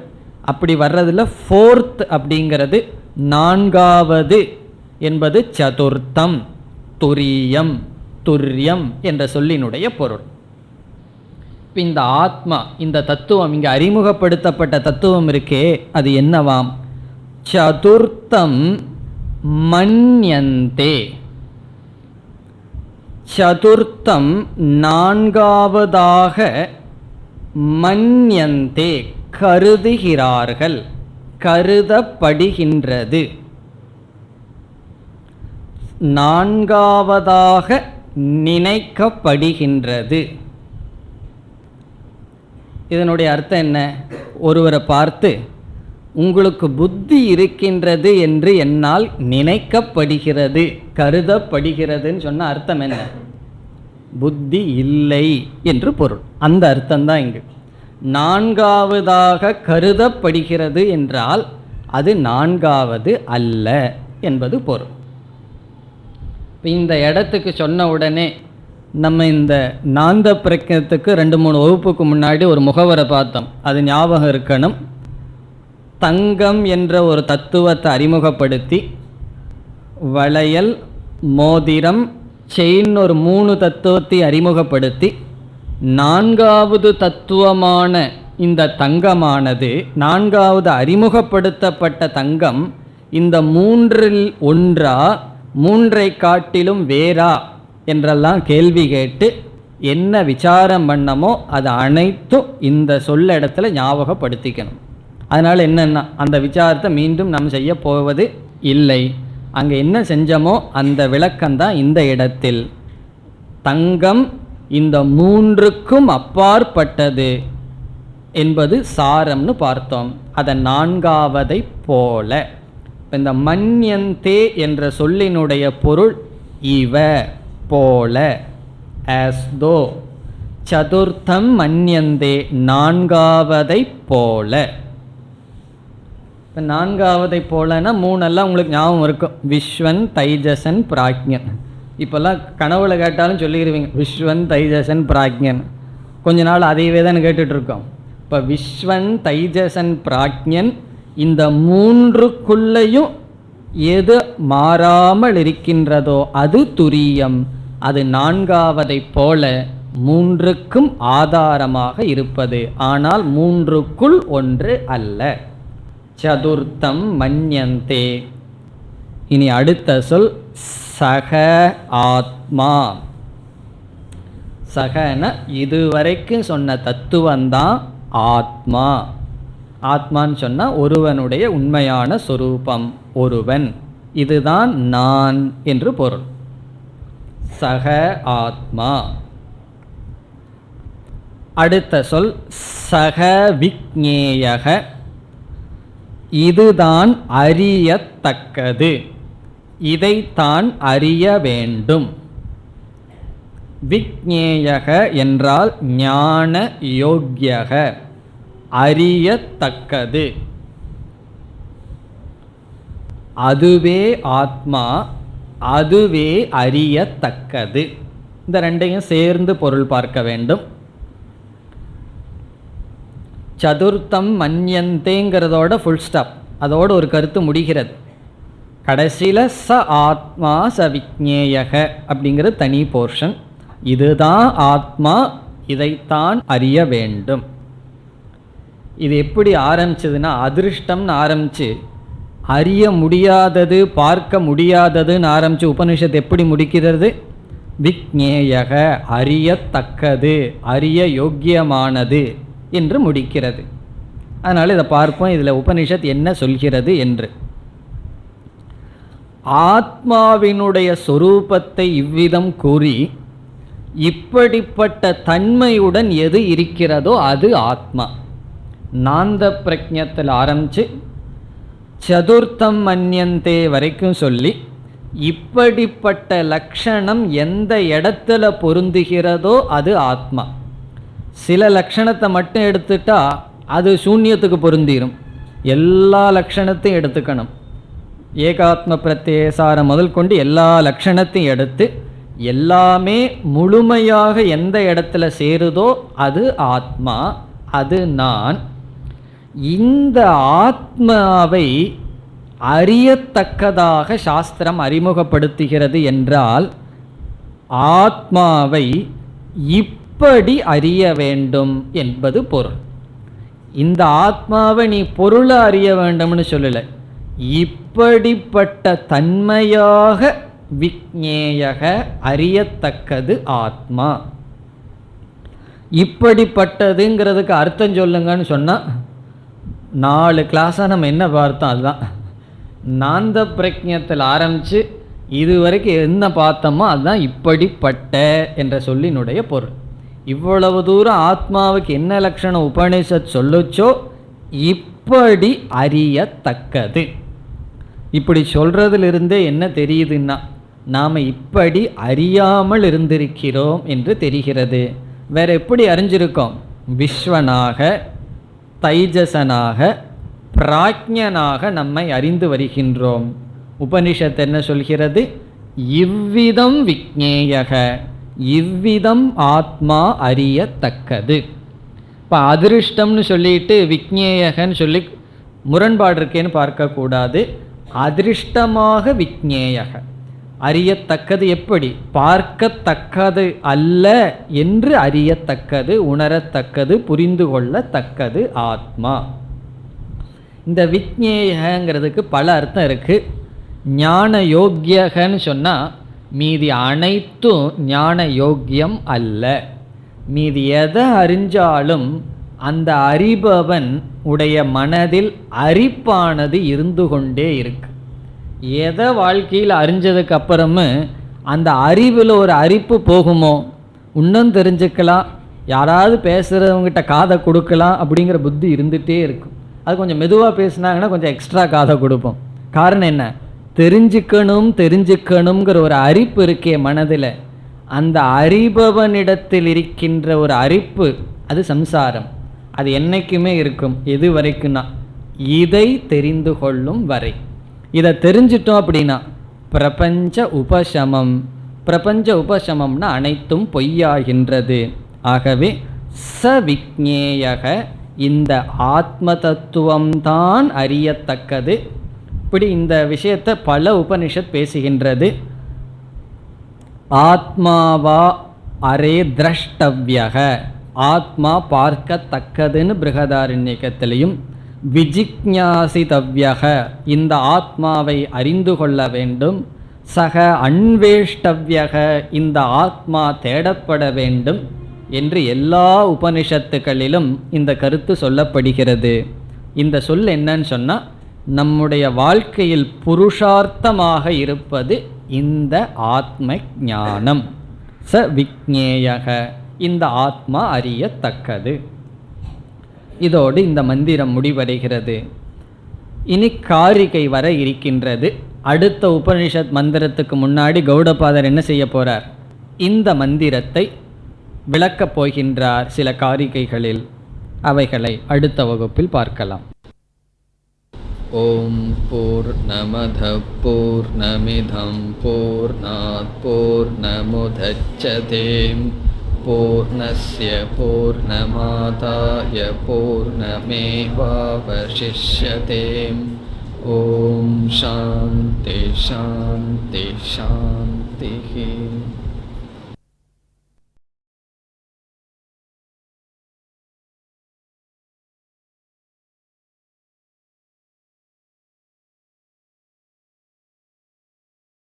அப்படி வர்றதில் ஃபோர்த் அப்படிங்கிறது நான்காவது என்பது சதுர்த்தம், துரியம், துரியம் என்ற சொல்லினுடைய பொருள். இந்த ஆத்மா, இந்த தத்துவம், இங்கே அறிமுகப்படுத்தப்பட்ட தத்துவம் இருக்கே, அது என்னவாம்? சதுர்த்தம் மன்யந்தே. சதுர்த்தம் நான்காவதாக, மன்யந்தே கருதுகிறார்கள், கருதப்படுகின்றது. நான்காவதாக நினைக்கப்படுகின்றது. இதனுடைய அர்த்தம் என்ன? ஒருவரை பார்த்து உங்களுக்கு புத்தி இருக்கின்றது என்று என்னால் நினைக்கப்படுகிறது, கருதப்படுகிறதுன்னு சொன்ன அர்த்தம் என்ன? புத்தி இல்லை என்று பொருள். அந்த அர்த்தம்தான் இங்கு. நான்காவதாக கருதப்படுகிறது என்றால் அது நான்காவது அல்ல என்பது பொருள். இந்த இடத்துக்கு சொன்ன உடனே நம்ம இந்த நாந்த பிரக்ஞத்துக்கு 2-3 வகுப்புக்கு முன்னாடி ஒரு முகவரை பார்த்தோம். அது ஞாபகம் இருக்கணும். தங்கம் என்ற ஒரு தத்துவத்தை அறிமுகப்படுத்தி, வளையல், மோதிரம், செயின் ஒரு 3 தத்துவத்தை அறிமுகப்படுத்தி, நான்காவது தத்துவமான இந்த தங்கமானது, நான்காவது அறிமுகப்படுத்தப்பட்ட தங்கம் இந்த 3இல் ஒன்றா, 3ஐ காட்டிலும் வேறா என்றெல்லாம் கேள்வி கேட்டு என்ன விசாரம் பண்ணமோ அது அனைத்தும் இந்த சொல்ல இடத்துல ஞாபகப்படுத்திக்கணும். அதனால் என்னென்னா அந்த விசாரத்தை மீண்டும் நம்ம செய்ய போவது இல்லை. அங்கே என்ன செஞ்சமோ அந்த விளக்கம்தான் இந்த இடத்தில். தங்கம் இந்த 3க்கும் அப்பாற்பட்டது என்பது சாரம்னு பார்த்தோம். அதை நான்காவதை போல. இந்த மன்யந்தே என்ற சொல்லினுடைய பொருள் இவ, போல, as though. சதுர்த்தம் மன்யந்தே, நான்காவதை போல. இப்போ நான்காவதை போலன்னா 3 உங்களுக்கு ஞாபகம் இருக்கும். விஸ்வன், தைஜசன், பிராக்ஞன். இப்போல்லாம் கனவுல கேட்டாலும் சொல்லிடுவீங்க விஸ்வன், தைஜசன், பிராக்ஞன். கொஞ்ச நாள் அதையவே தான் கேட்டுட்ருக்கோம். இப்போ விஸ்வன், தைஜசன், பிராக்ஞன் இந்த 3க்குள்ளேயும் எது மாறாமல் இருக்கின்றதோ அது துரியம். அது நான்காவதை போல 3க்கும் ஆதாரமாக இருப்பது. ஆனால் 3க்குள் ஒன்று அல்ல. சதுர்த்தம் மன்யந்தே. இனி அடுத்த சொல் சக ஆத்மா. சகன இதுவரைக்கும் சொன்ன தத்துவந்தான் ஆத்மா. ஆத்மான்னு சொன்னால் ஒருவனுடைய உண்மையான சொரூபம், ஒருவன். இதுதான் நான் என்று பொருள். சக ஆத்மா. அடுத்த சொல் சக விக்ஞேயக. இதுதான் அறியத்தக்கது, இதைத்தான் அறிய வேண்டும். விக்ஞேயக என்றால் ஞான யோக்யக, அறியத்தக்கது. அதுவே ஆத்மா, அதுவே அறியத்தக்கது. இந்த ரெண்டையும் சேர்ந்து பொருள் பார்க்க வேண்டும். சதுர்த்தம் மன்யந்தேங்கிறதோட ஃபுல் ஸ்டாப், அதோடு ஒரு கருத்து முடிகிறது. கடைசியில் ச ஆத்மா ச விக்ஞேயக அப்படிங்கிறது தனி போர்ஷன். இதுதான் ஆத்மா, இதைத்தான் அறிய வேண்டும். இது எப்படி ஆரம்பிச்சதுன்னா அதிருஷ்டம்னு ஆரம்பித்து அறிய முடியாதது, பார்க்க முடியாததுன்னு ஆரம்பித்து உபனிஷத்து எப்படி முடிக்கிறது? விக்ஞேயக, அறியத்தக்கது, அறிய யோக்கியமானது என்று முடிக்கிறது. அதனால் இதை பார்ப்போம், இதில் உபனிஷத் என்ன சொல்கிறது என்று. ஆத்மாவினுடைய சொரூபத்தை இவ்விதம் கூறி இப்படிப்பட்ட தன்மையுடன் எது இருக்கிறதோ அது ஆத்மா. நாந்த பிரக்ஞத்தில் ஆரம்பித்து சதுர்த்தம் மன்யந்தே வரைக்கும் சொல்லி இப்படிப்பட்ட லக்ஷணம் எந்த இடத்துல பொருந்துகிறதோ அது ஆத்மா. சில லக்ஷணத்தை மட்டும் எடுத்துட்டா அது சூன்யத்துக்கு பொருந்திடும். எல்லா லக்ஷணத்தையும் எடுத்துக்கணும். ஏகாத்ம பிரத்யேசாரம் முதல் கொண்டு எல்லா லக்ஷணத்தையும் எடுத்து எல்லாமே முழுமையாக எந்த இடத்துல சேருதோ அது ஆத்மா, அது நான். இந்த ஆத்மாவை அறியத்தக்கதாக சாஸ்திரம் அறிமுகப்படுத்துகிறது என்றால் ஆத்மாவை இப்படி அறிய வேண்டும் என்பது பொருள். இந்த ஆத்மாவை நீ பொருளை அறிய வேண்டும்னு சொல்லலை, இப்படிப்பட்ட தன்மையாக விக்ஞேயக, அறியத்தக்கது ஆத்மா. இப்படிப்பட்டதுங்கிறதுக்கு அர்த்தம் சொல்லுங்கன்னு சொன்னால் 4 கிளாஸாக நம்ம என்ன பார்த்தோம்? அதுதான் நாந்த பிரக்ஞத்தில் ஆரம்பித்து இதுவரைக்கும் என்ன பார்த்தோமோ அதுதான் இப்படிப்பட்ட என்ற சொல்லினுடைய பொருள். இவ்வளவு தூரம் ஆத்மாவுக்கு என்ன லட்சணம் உபனிஷத் சொல்லுச்சோ இப்படி அறியத்தக்கது. இப்படி சொல்றதிலிருந்தே என்ன தெரியுதுன்னா நாம் இப்படி அறியாமல் இருந்திருக்கிறோம் என்று தெரிகிறது. வேற எப்படி அறிஞ்சிருக்கோம்? விஸ்வனாக, தைஜசனாக, பிராஜ்ஞனாக நம்மை அறிந்து வருகின்றோம். உபனிஷத் என்ன சொல்கிறது? இவ்விதம் விக்ஞேயக, இவ்விதம் ஆத்மா அறியத்தக்கது. இப்போ அதிருஷ்டம்னு சொல்லிட்டு விக்ஞேயகன்னு சொல்லி முரண்பாடு இருக்கேன்னு பார்க்கக்கூடாது. அதிருஷ்டமாக விக்ஞேயக, அறியத்தக்கது. எப்படி? பார்க்கத்தக்கது அல்ல என்று அறியத்தக்கது, உணரத்தக்கது, புரிந்து கொள்ளத்தக்கது ஆத்மா. இந்த விக்ஞேயங்கிறதுக்கு பல அர்த்தம் இருக்குது. ஞான யோக்கியகன்னு சொன்னால் மீதி அனைத்தும் ஞான யோக்கியம் அல்ல. மீதி எதை அறிஞ்சாலும் அந்த அறிபவன் உடைய மனதில் அரிப்பானது இருந்து கொண்டே இருக்கு. எதை வாழ்க்கையில் அறிஞ்சதுக்கு அப்புறமே அந்த அறிவில் ஒரு அரிப்பு போகுமோ, இன்னும் தெரிஞ்சுக்கலாம், யாராவது பேசுகிறவங்ககிட்ட காதை கொடுக்கலாம் அப்படிங்கிற புத்தி இருந்துகிட்டே இருக்கும். அது கொஞ்சம் மெதுவாக பேசினாங்கன்னா கொஞ்சம் எக்ஸ்ட்ரா காதை கொடுப்போம். காரணம் என்ன? தெரிஞ்சுக்கணுங்கிற ஒரு அரிப்பு இருக்கே மனதில். அந்த அறிபவனிடத்தில் இருக்கின்ற ஒரு அரிப்பு, அது சம்சாரம். அது என்னைக்குமே இருக்கும். எது வரைக்கும்னா இதை தெரிந்து கொள்ளும் வரை. இதை தெரிஞ்சிட்டோம் அப்படின்னா பிரபஞ்ச உபசமம். பிரபஞ்ச உபசமம்னா அனைத்தும் பொய்யாகின்றது. ஆகவே சவிக்ஞேயக, இந்த ஆத்ம தத்துவம்தான் அறியத்தக்கது. இப்படி இந்த விஷயத்தை பல உபனிஷத் பேசுகின்றது. ஆத்மாவா அரே திரஷ்டவ்யக, ஆத்மா பார்க்கத்தக்கதுன்னு பிருகதாரண்யகத்திலையும், விஜிக்ஞாசிதவ்யக, இந்த ஆத்மாவை அறிந்து கொள்ள வேண்டும், சக அன்வேஷ்டவ்யக, இந்த ஆத்மா தேடப்பட வேண்டும் என்று எல்லா உபனிஷத்துக்களிலும் இந்த கருத்து சொல்லப்படுகிறது. இந்த சொல் என்னன்னு சொன்னால், நம்முடைய வாழ்க்கையில் புருஷார்த்தமாக இருப்பது இந்த ஆத்ம ஞானம். ச விக்ஞேயக, இந்த ஆத்மா அறியத்தக்கது. இதோடு இந்த மந்திரம் முடிவடைகிறது. இனி காரிகை வர இருக்கின்றது. அடுத்த உபனிஷத் மந்திரத்துக்கு முன்னாடி கௌடபாதர் என்ன செய்ய போறார்? இந்த மந்திரத்தை விளக்கப் போகின்றார் சில காரிகைகளில். அவைகளை அடுத்த வகுப்பில் பார்க்கலாம். ஓம் பூர்ணமத பூர்ணமிதம் பூர்ணாத் பூர்ணமுதச்யதே பூர்ணஸ்ய பூர்ணமாதாய பூர்ணமேவாவசிஷ்யதே. ஓம் சாந்தி சாந்தி சாந்தி.